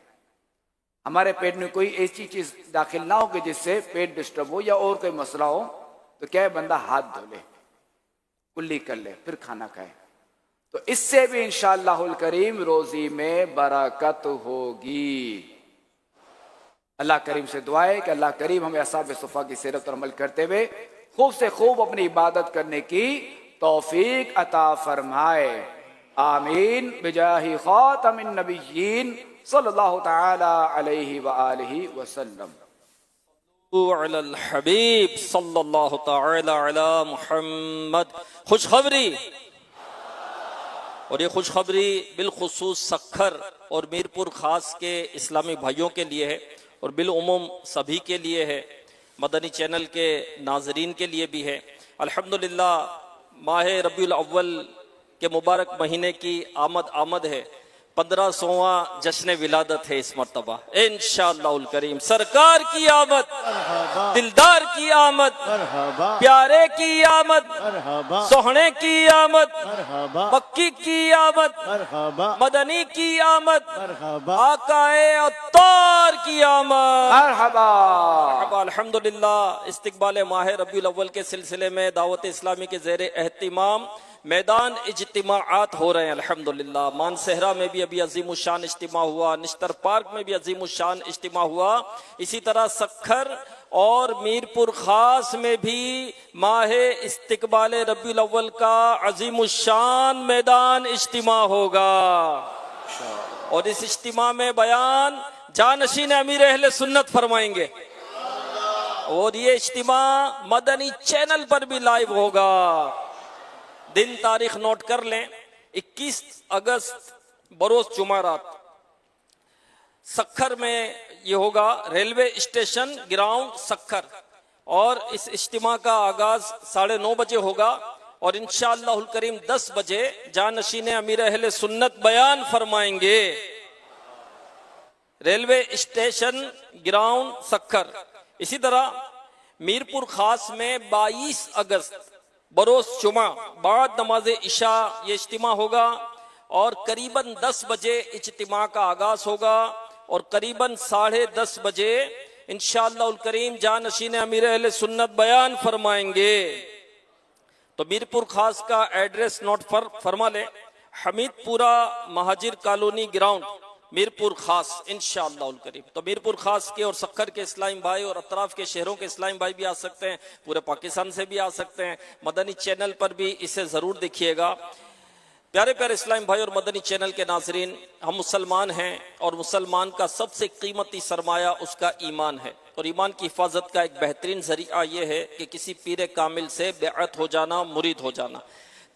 हमारे पेट में कोई ऐसी चीज दाखिल ना हो कि जिससे पेट डिस्टर्ब हो या और कोई मसला हो, तो क्या है बंदा हाथ धो ले, कुल्ली कर ले, फिर खाना खाए, तो इससे भी इंशाअल्लाहुल करीम रोजी में बरकत होगी। अल्लाह करीम से दुआ है कि अल्लाह करीम हमें असहाब सुफ़ा की सीरत पर अमल करते हुए खूब से खूब अपनी इबादत करने की तौफीक अता फरमाए। आमीन बिजाही खातमिन नबिय्यीन सल्लल्लाहु तआला अलैहि व आलिहि वसल्लम। अलल हबीब सल्लल्लाहु तआला अला मुहम्मद। खुशखबरी, और ये खुशखबरी बिलखुसूस सखर और मीरपुर खास के इस्लामी भाइयों के लिए है और बिलउमुम सभी के लिए है, मदनी चैनल के नाजरीन के लिए भी है। अल्हम्दुलिल्लाह माह रबीउल अव्वल के मुबारक महीने की आमद है। 1500वां जश्न विलादत है इस मर्तबा इंशाअल्लाहुल करीम। सरकार की आमद, दिलदार की आमद, प्यारे की आमद, सोहने की आमद, मक्की की आमद, मदनी की आमद, आकाए अत्तार की आमद। मरहबा। अल्हम्दुलिल्लाह इस्तिकबाल माह रबीउल अव्वल के सिलसिले में दावत इस्लामी के ज़ेर एहतिमाम मैदान इज्तिमाआत हो रहे हैं। अल्हम्दुलिल्लाह मानसहरा में भी अभी अजीमुशान इज्तिमा हुआ, निश्तर पार्क में भी अजीमुशान इज्तिमा हुआ। इसी तरह सखर और मीरपुर खास में भी माह इस्तिकबाल रबीउल अव्वल का अजीमुशान मैदान इज्तिमा होगा। और इस इज्तिमा में बयान जानशीन अमीर अहले सुन्नत फरमाएंगे, और ये इज्तिमा मदनी चैनल पर भी लाइव होगा। दिन तारीख नोट कर लें, 21 अगस्त बरोज जुमारात सखर में ये होगा, रेलवे स्टेशन ग्राउंड सखर। और इस इज्तिमा का आगाज 9:30 बजे होगा और इंशाअल्लाहुल करीम 10 बजे जानशीन अमीर अहले सुन्नत बयान फरमाएंगे। Railway station ground Sukkur. इसी तरह मीरपुर खास में 22 अगस्त बरोज जुमा बाद नमाज इशा ये इज्तिमा होगा, और करीबन 10 बजे इज्तिमा का आगाज होगा और करीबन 10:30 बजे इंशाअल्लाहुल करीम जानशीन अमीर अहले सुन्नत बयान फरमाएंगे। तो मीरपुर खास का एड्रेस नोट फरमा ले, हमीदपुरा महाजिर कॉलोनी ग्राउंड मीरपुर खास इंशाअल्लाहुल करीम। तो मीरपुर खास के और सक्खर के इस्लामी भाई और अतराफ के शहरों के इस्लामी भाई भी आ सकते हैं, पूरे पाकिस्तान से भी आ सकते हैं। मदनी चैनल पर भी इसे ज़रूर देखिएगा। प्यारे प्यारे इस्लामी भाई और मदनी चैनल के नाजरीन, हम मुसलमान हैं और मुसलमान का सबसे कीमती सरमाया उसका ईमान है। और ईमान की हिफाजत का एक बेहतरीन जरिया यह है कि किसी पीर कामिल से बेअत हो जाना, मुरीद हो जाना।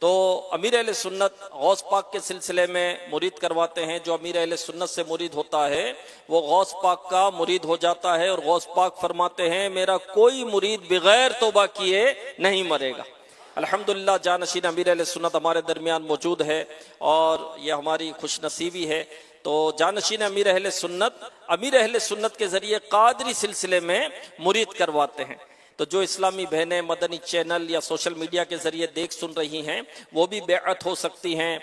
तो अमीर अहले सुन्नत गौस पाक के सिलसिले में मुरीद करवाते हैं। जो अमीर अहले सुन्नत से मुरीद होता है वो गौस पाक का मुरीद हो जाता है। और गौस पाक फरमाते हैं मेरा कोई मुरीद बगैर तौबा किए नहीं मरेगा। अल्हम्दुलिल्लाह जानशीन अमीर अहले सुन्नत हमारे दरमियान मौजूद है और ये हमारी खुशनसीबी है। तो जानशीन अमीर अहले सुन्नत के जरिए कादरी सिलसिले में मुरीद करवाते हैं। तो जो इस्लामी बहनें मदनी चैनल या सोशल मीडिया के जरिए देख सुन रही हैं वो भी बेअत हो सकती हैं।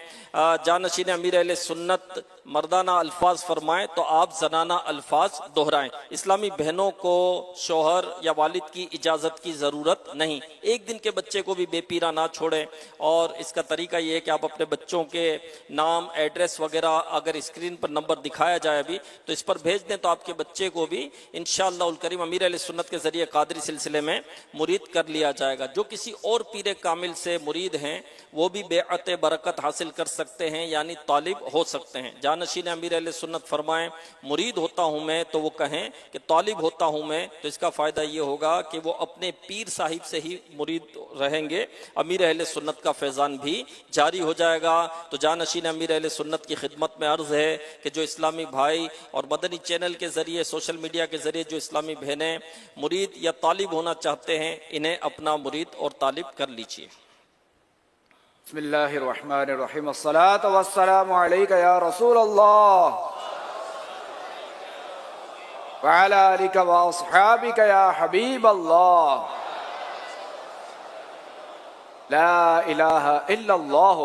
जानशीन अमीर अहले सुन्नत मर्दाना अल्फाज फरमाएं तो आप जनाना अल्फाज दोहराएं। इस्लामी बहनों को शोहर या वालिद की इजाज़त की ज़रूरत नहीं। एक दिन के बच्चे को भी बेपीरा ना छोड़ें। और इसका तरीका ये है कि आप अपने बच्चों के नाम, एड्रेस वगैरह अगर स्क्रीन पर नंबर दिखाया जाए अभी तो इस पर भेज दें, तो आपके बच्चे को भी इंशाअल्लाहुल करीम अमीर अहले सुन्नत के जरिए कादरी सिलसिले में मुरीद कर लिया जाएगा। जो किसी और पीर कामिल से मुरीद हैं वो भी बेअत बरकत हासिल कर सकते हैं, यानी तालिब हो सकते हैं। जानशीन अमीर अहले सुन्नत फरमाएं मुरीद होता हूं मैं, तो वो कहें कि तालिब होता हूं मैं, तो इसका फायदा ये होगा कि वो अपने पीर साहिब से ही मुरीद रहेंगे। अमीर अहले सुन्नत का फैजान भी जारी हो जाएगा। तो जानशीन अमीर अहले सुन्नत की खिदमत में अर्ज है कि जो इस्लामी भाई और मदनी चैनल के जरिए, सोशल मीडिया के जरिए जो इस्लामी बहनें मुरीद या तालिब होना चाहते हैं, इन्हें अपना मुरीद और तालिब कर लीजिए। बिस्मिल्लाहिर्रहमानिर्रहीम, अस्सलातु वस्सलामु अलैका या रसूल अल्लाह व अला आलिका व अस्हाबिका या हबीब अल्लाह। ला इलाहा इल्लल्लाह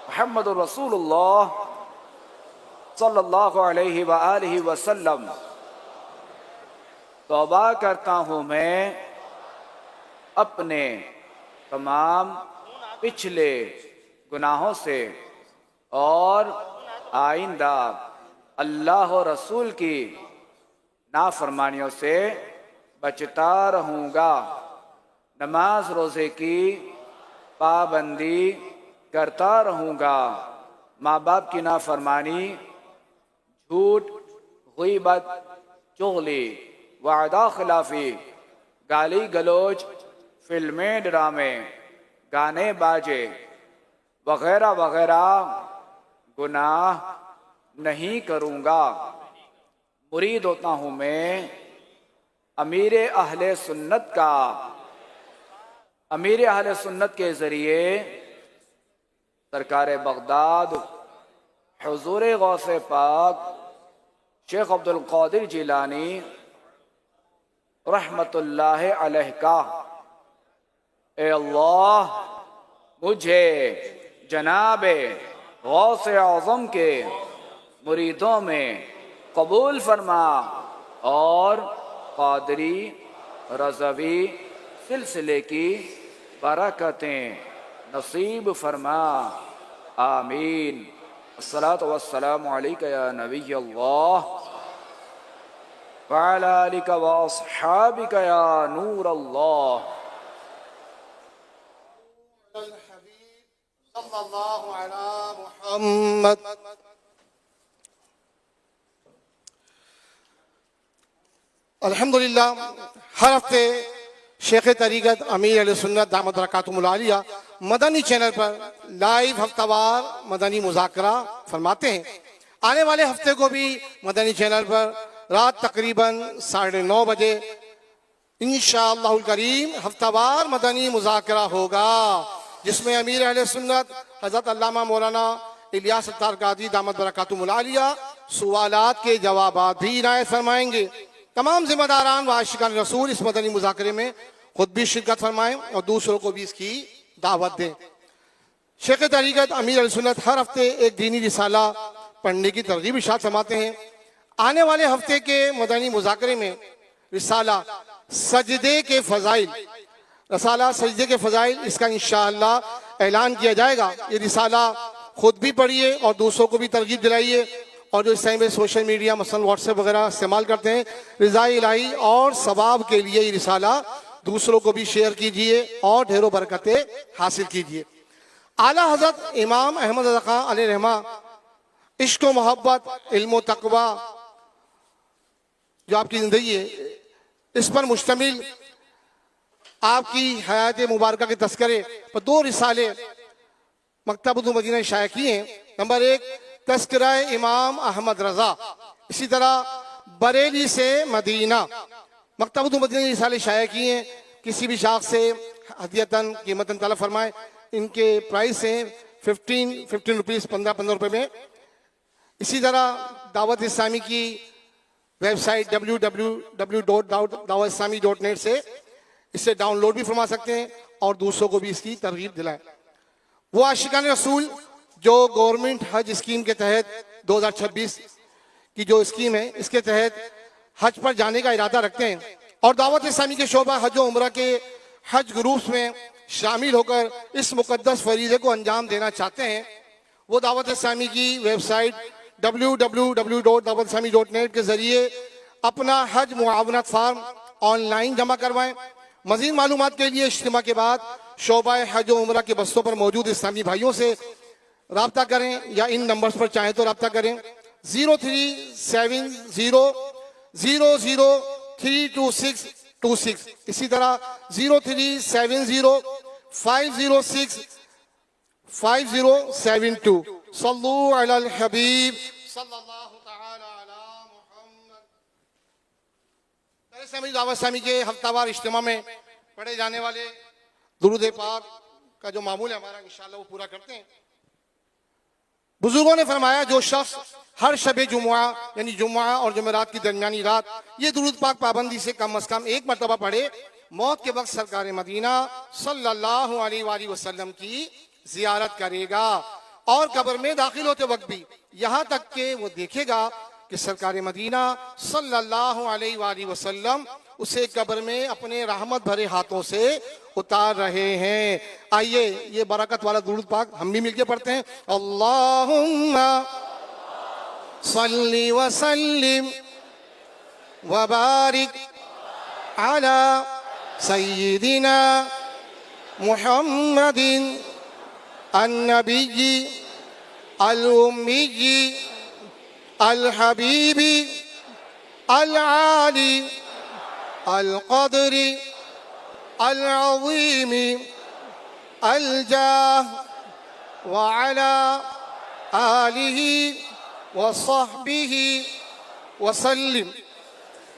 मुहम्मदुर रसूलुल्लाह सल्लल्लाहु अलैहि व आलिहि वसल्लम। तौबा करता हूँ मैं अपने तमाम पिछले गुनाहों से और आइंदा अल्लाह और रसूल की नाफरमानियों से बचता रहूँगा। नमाज रोज़े की पाबंदी करता रहूँगा। माँ बाप की नाफरमानी, झूठ, ग़ीबत, चुगली, वादा खिलाफी, गाली गलोच, फिल्में, ड्रामे, गाने बाजे वगैरह वगैरह गुनाह नहीं करूँगा। मुरीद होता हूँ मैं अमीर अहले सुन्नत का। अमीर अहले सुन्नत के ज़रिए सरकार बगदाद हुज़ूर गौसे पाक शेख अब्दुल कादिर जिलानी रहमतुल्लाह अलैह का, ए अल्लाह मुझे जनाबे गौसे आज़म के मुरीदों में कबूल फरमा और कादरी रज़वी सिलसिले की बरकतें नसीब फरमा। आमीन। अस्सलातु वस्सलामु अलैका या नबी अल्लाह व अला आलिका व अस्हाबिका या नूर अल्लाह। सल्लल्लाहु अला मुहम्मद। अल्हम्दुलिल्लाह, हर हफ्ते शेख तरीक़त अमीर अहले सुन्नत दामत बरकातुहुल आलिया मदनी चैनल पर लाइव हफ्तावार मदनी मुज़ाकरा फरमाते हैं। आने वाले हफ्ते को भी मदनी चैनल पर रात तकरीबन 9:30 बजे इंशाअल्लाहुल करीम हफ्तावार मदनी मुज़ाकरा होगा, जिसमें अमीर अहले सुन्नत हज़रत अल्लामा मौलाना इलियास सत्तार कादरी दामत बरकातुहुल आलिया सवालात के जवाबात भी इनायत फरमाएंगे। तमाम जिम्मेदारान व आशिकान रसूल इस मदनी मुज़ाकरे में खुद भी शिरकत फरमाएं और दूसरों को भी इसकी दावत दें। शेख तरीक़त अमीर अहले सुन्नत हर हफ्ते एक दीनी रिसाला पढ़ने की तरगीब इरशाद फरमाते हैं। आने वाले हफ्ते के मदनी मुज़ाकरे में रिसाला सजदे के फ़ज़ाइल, रिसाला सजदे के फ़ज़ाइल, इसका इंशाअल्लाह ऐलान किया जाएगा। ये रिसाला खुद भी पढ़िए और दूसरों को भी तरगीब दिलाइए। और जो इस टाइम में सोशल मीडिया मसलन व्हाट्सएप वगैरह इस्तेमाल करते हैं, रिज़ाए इलाही और सवाब के लिए ये रिसाला दूसरों को भी शेयर कीजिए और ढेरों बरकतें हासिल कीजिए। आला हज़रत इमाम अहमद रज़ा खां अलैहि रहमा इश्क व मोहब्बत, इल्म व तक़वा जो आपकी ज़िंदगी है, इस पर मुश्तमिल आपकी हयात मुबारका के तस्करे पर 2 रिसाले मकतबुल मदीना ने शाया किए हैं। नंबर 1 तस्करा इमाम अहमद रज़ा, इसी तरह बरेली से मदीना मकतबुल मदीना ने रिसाले शाया किए हैं। किसी भी शाख से हदियतन कीमतन तलब फरमाए। इनके प्राइस हैं 15 रुपीज़, 15 रुपये में। इसी तरह दावत इस्लामी की वेबसाइट www.dawatislami.net से इसे डाउनलोड भी फरमा सकते हैं और दूसरों को भी इसकी तरगीब दिलाएं। वो आशिकान रसूल जो गवर्नमेंट हज स्कीम के तहत 2026 की जो स्कीम है, इसके तहत हज पर जाने का इरादा रखते हैं और दावत इस्लामी के शोबा हज और उम्रा के हज ग्रुप्स में शामिल होकर इस मुकद्दस फरीज़े को अंजाम देना चाहते हैं, वो दावत इस्लामी की वेबसाइट www.dawatislami.net के जरिए अपना हज मुआवनत फार्म ऑनलाइन जमा करवाएं। मज़ीद मालूमात के लिए इज्तिमा के बाद शोबा हज और उम्रा के बस्तों पर मौजूद इस्लामी भाइयों से रब्ता करें या इन नंबर्स पर चाहें तो रब्ता करें 037000322626, इसी तरह 03705065065072। सल्लू अलल हबीब सल्लल्लाहु तआला अला मुहम्मद। दावत इस्लामी के हफ्तावार इज्तिमा में पढ़े जाने वाले दुरूद पाक का जो मामूल है हमारा, इंशाअल्लाह वो पूरा करते हैं। बुजुर्गों ने फरमाया जो शख्स हर शबे जुमुआ यानी जुमुआ और जुमेरात की दरमियानी रात ये दुरूद पाक पाबंदी से कम अज कम 1 मरतबा पढ़े, मौत के वक्त सरकार मदीना सल्लल्लाहु अलैहि वसल्लम की जियारत करेगा और कब्र में दाखिल होते वक्त भी यहाँ तक के वो देखेगा कि सरकार मदीना सल्लल्लाहु अलैहि वसल्लम उसे कब्र में अपने रहमत भरे हाथों से उतार रहे हैं। आइए ये बरकत वाला दुरूद पाक हम भी मिलके पढ़ते हैं। अल्लाहुम्मा सल्ली व सल्लिम व बारिक अला सय्यिदिना मुहम्मदिन अन्नबिय्यि अल-उम्मिय्यि अल-हबीबी अल-आली अल-क़द्री अल-अज़ीमी अल-जाह व अला आलिही व सहबिही व सल्लिम।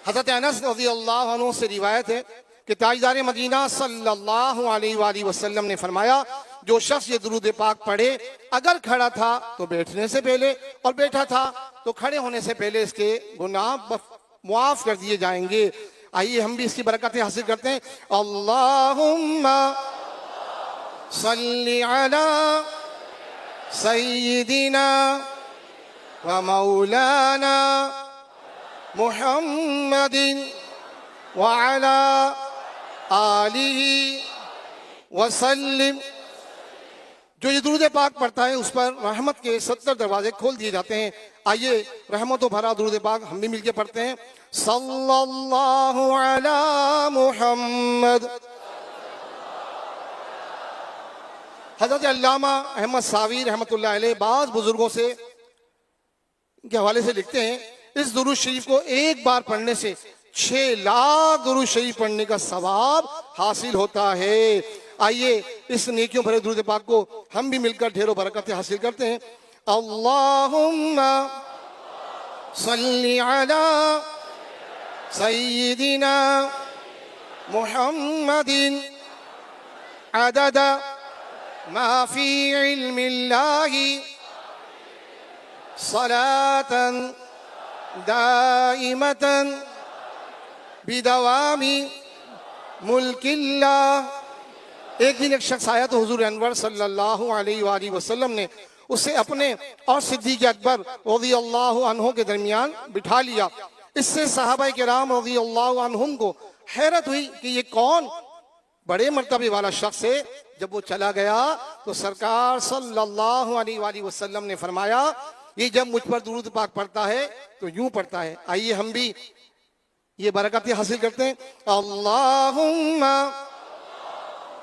हज़रत अनस रज़ियल्लाहु अन्हु से रिवायत है कि ताजदार मदीना सल्लल्लाहु अलैहि वसल्लम ने फरमाया जो शख्स ये दुरूद पाक पढ़े, अगर खड़ा था तो बैठने से पहले और बैठा था तो खड़े होने से पहले इसके गुनाह मुआफ कर दिए जाएंगे। आइए हम भी इसकी बरकतें हासिल करते हैं। अल्लाहुम्मा सल्ली अला सय्यिदिना व मौलाना मुहम्मदिन व अला आलिही व सल्लिम। जो ये दुरूद पाक पढ़ता है उस पर रहमत के 70 दरवाजे खोल दिए जाते हैं। आइए रहमतों भरा दुरूद पाक हम भी मिलके पढ़ते हैं। सल्लल्लाहु अला मुहम्मद। हज़रत अल्लामा अहमद सावी रहमतुल्लाह अलैह बाज़ बुजुर्गों से के हवाले से लिखते हैं इस दुरूद शरीफ को एक बार पढ़ने से 6 लाख दुरूद शरीफ पढ़ने का सवाब हासिल होता है। आइए इस नेकियों भरे दुरूद पाक को हम भी मिलकर ढेरों बरकतें हासिल करते हैं। अल्लाहुम्मा सल्ली अला सय्यिदिना मुहम्मदिन अददा मा फी इल्मिल्लाहि सलातन दाइमतन बिदवामी मुल्किल्लाह। एक दिन एक शख्स आया तो हुजूर अनवर सल्लल्लाहु अलैहि वसल्लम ने उसे अपने और सिद्दीक अकबर रज़ियल्लाहु अन्हु के दरमियान बिठा लिया। इससे सहाबा किराम रज़ियल्लाहु अन्हुम को हैरत हुई कि ये कौन बड़े मर्तबे वाला शख्स है। जब वो चला गया तो सरकार सल्लल्लाहु अलैहि वसल्लम ने फरमाया, ये जब मुझ पर दुरूद पाक पढ़ता है तो यूं पढ़ता है। आइए हम भी ये बरकतें हासिल करते हैं। अल्लाहुम्मा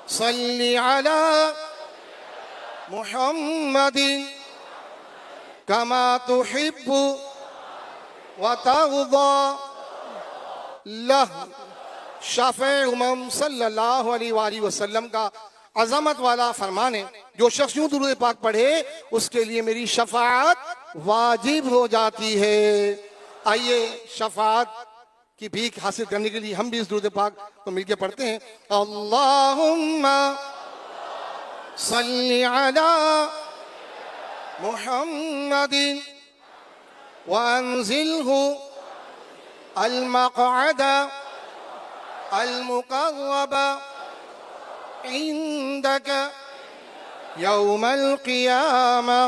सल्ली अला मुहम्मदिन कमा तुहिब्बु व तर्दा लह। शाफ़े उम्म सल्लल्लाहु अलैहि वसल्लम का अज़मत वाला फरमान है, जो शख्स यूं दुरूद पाक पढ़े उसके लिए मेरी शफाअत वाजिब हो जाती है। आइए शफाअत की भीख हासिल करने के लिए हम भी इस दुरूद पाक को मिलकर पढ़ते हैं। अल्लाहुम्मा सल्ली अला मुहम्मदिन व अंज़िलहु अल मक़अद अल मुक़र्रब इंदक यौमल क़ियामह।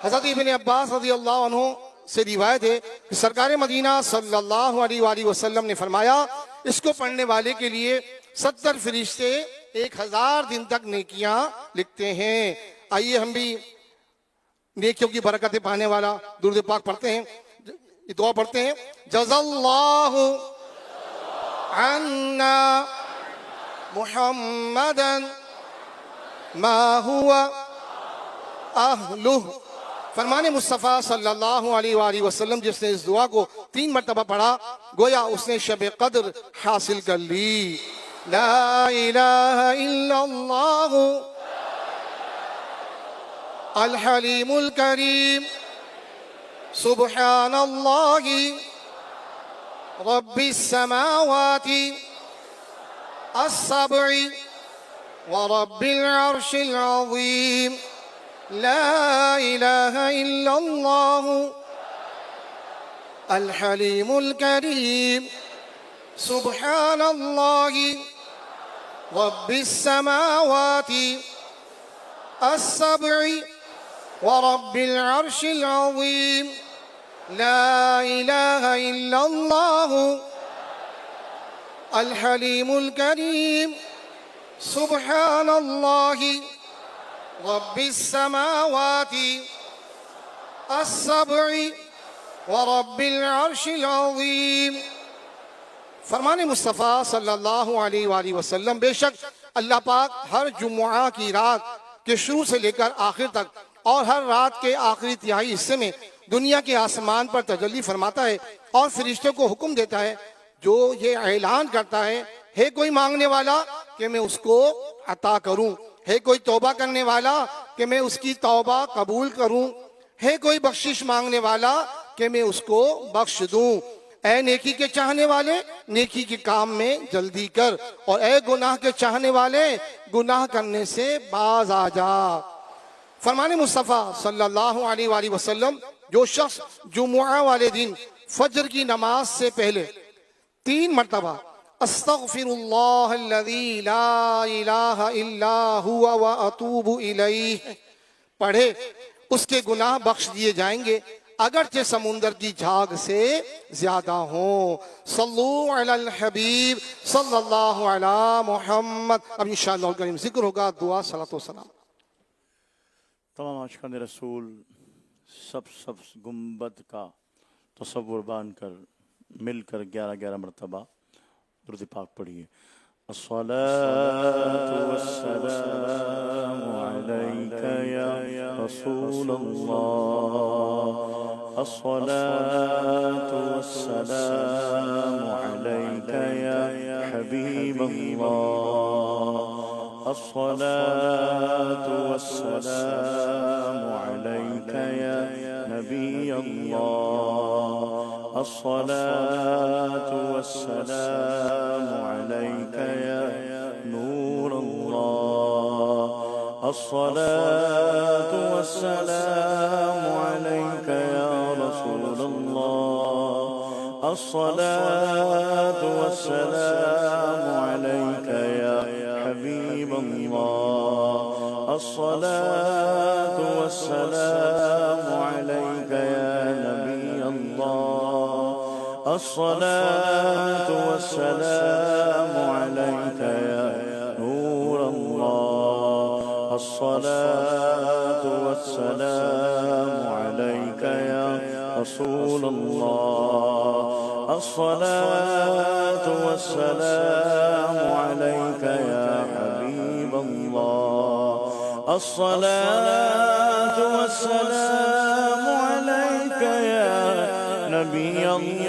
हज़रत इब्न अब्बास रज़ियल्लाहु अन्हु से रिवायत है कि सरकार मदीना सल्लल्लाहु अलैहि वसल्लम ने फरमाया, इसको पढ़ने वाले के लिए 70 फरिश्ते 1000 दिन तक नेकियां लिखते हैं। आइए हम भी नेकियों की बरकतें पाने वाला दुरूद पाक पढ़ते हैं, ये दुआ पढ़ते हैं। जज़ल्लाहु अन्ना मुहम्मदन मा हुवा अहलुहु। फरमाने मुस्तफ़ा सल्लल्लाहु अलैहि वसल्लम जिसने इस दुआ को 3 मरतबा पढ़ा, गोया उसने शब कद्र हासिल कर ली। ला इलाहा इल्लल्लाहु अल हलीमुल करीम सुब्हानल्लाहि रब्बिस समावाति अस्सब्इ व रब्बिल अर्शिल अज़ीम। ला इलाहा इल्लल्लाहु अल हलीमुल करीम सुब्हानल्लाहि रब्बिस समावाति अस्सब्इ व रब्बिल अर्शिल अज़ीम। ला इलाहा इल्लल्लाहु अल हलीमुल करीम सुब्हानल्लाहि रब्बिस समावाति अस्सब्इ व रब्बिल अर्शिल अज़ीम। फरमाने मुस्तफ़ा सल्लल्लाहु अलैहि वसल्लम, बेशक अल्लाह पाक हर जुम्आ की रात के शुरू से लेकर आखिर तक और हर रात के आखिरी तिहाई हिस्से में दुनिया के आसमान पर तजल्ली फरमाता है और फरिश्तों को हुक्म देता है, जो ये ऐलान करता है कोई मांगने वाला कि मैं उसको अता करूं, है कोई तौबा करने वाला कि मैं उसकी तौबा कबूल करूं, है कोई बख्शिश मांगने वाला कि मैं उसको बख्श दूं। ऐ नेकी के चाहने वाले नेकी के काम में जल्दी कर, और ऐ गुनाह के चाहने वाले गुनाह करने से बाज आ जा। फरमाने मुस्तफ़ा सल्लल्लाहु अलैहि वसल्लम, जो शख्स जुमुआ वाले दिन फजर की नमाज से पहले 3 मरतबा अस्तगफिरुल्लाहल्लज़ी ला इलाहा इल्ला हुवा व अतूबु इलैह पढ़े, उसके गुनाह बख्श दिए जाएंगे, अगरचे समुंदर की झाग से ज्यादा हो। सल्लु अलल हबीब सल्लल्लाहु अला मुहम्मद। अब इंशाअल्लाह करीम जिक्र होगा दुआ सलातो सलाम। तमाम आशिकान रसूल सब गुंबद का तसव्वुर बांध कर मिलकर 11 मरतबा दुरूद पाक पढ़िए। अस्सलातु वस्सलामु अलैका या रसूलल्लाह, अस्सलातु वस्सलामु अलैका या हबीबल्लाह, अस्सलातु वस्सलामु अलैका या नबीयल्लाह, अस्सलातु वस्सलामु अलैका या नूरल्लाह, अस्सलातु वस्सलामु अलैका या रसूलल्लाह, अस्सलातु वस्सलामु अलैका या हबीबल्लाह, الصلاة والسلام عليك يا نبي الله الصلاة والسلام عليك يا نور الله الصلاة والسلام عليك يا رسول الله الصلاة والسلام عليك يا حبيب الله الصلاة والسلام عليك يا نبي الله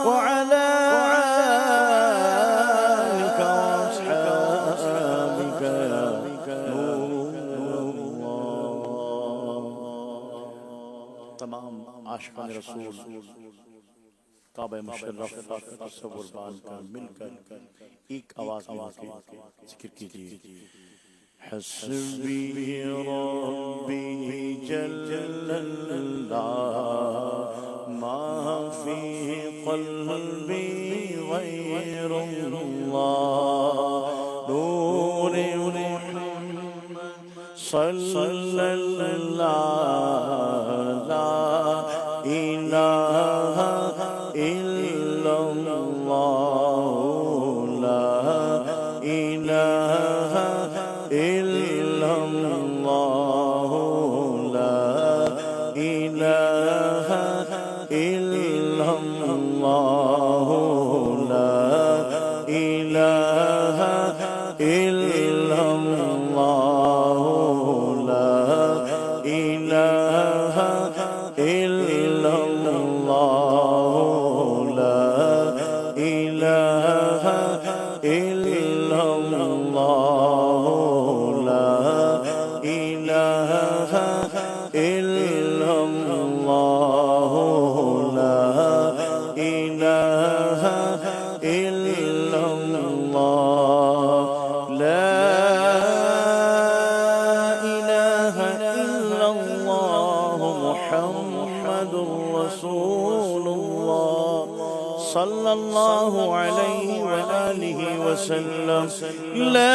وعلى آلك وأصحابك يا نور الله तमाम आशिकान रसूल काबा मुशर्रफ का तसव्वुर बांधकर मिलकर एक आवाज में जिक्र कीजिए हस्बी रब्बी जल्लल्लाह मा फी क़ल्बी गैरुल्लाह नूर मुहम्मद सल्लल्लाह ला इलाहा इल्लल्लाह ला इलाहा इल्लल्लाह ला इलाहा इल्लल्लाह ला इलाहा इल्लल्लाह ला इलाहा इल्लल्लाह ला इलाहा इल्लल्लाह ला इलाहा इल्लल्लाह ला इलाहा इल्लल्लाह ला इलाहा इल्लल्लाह मुहम्मदुर रसूलुल्लाह सल्लल्लाहु अलैहि व आलिहि वसल्लम ला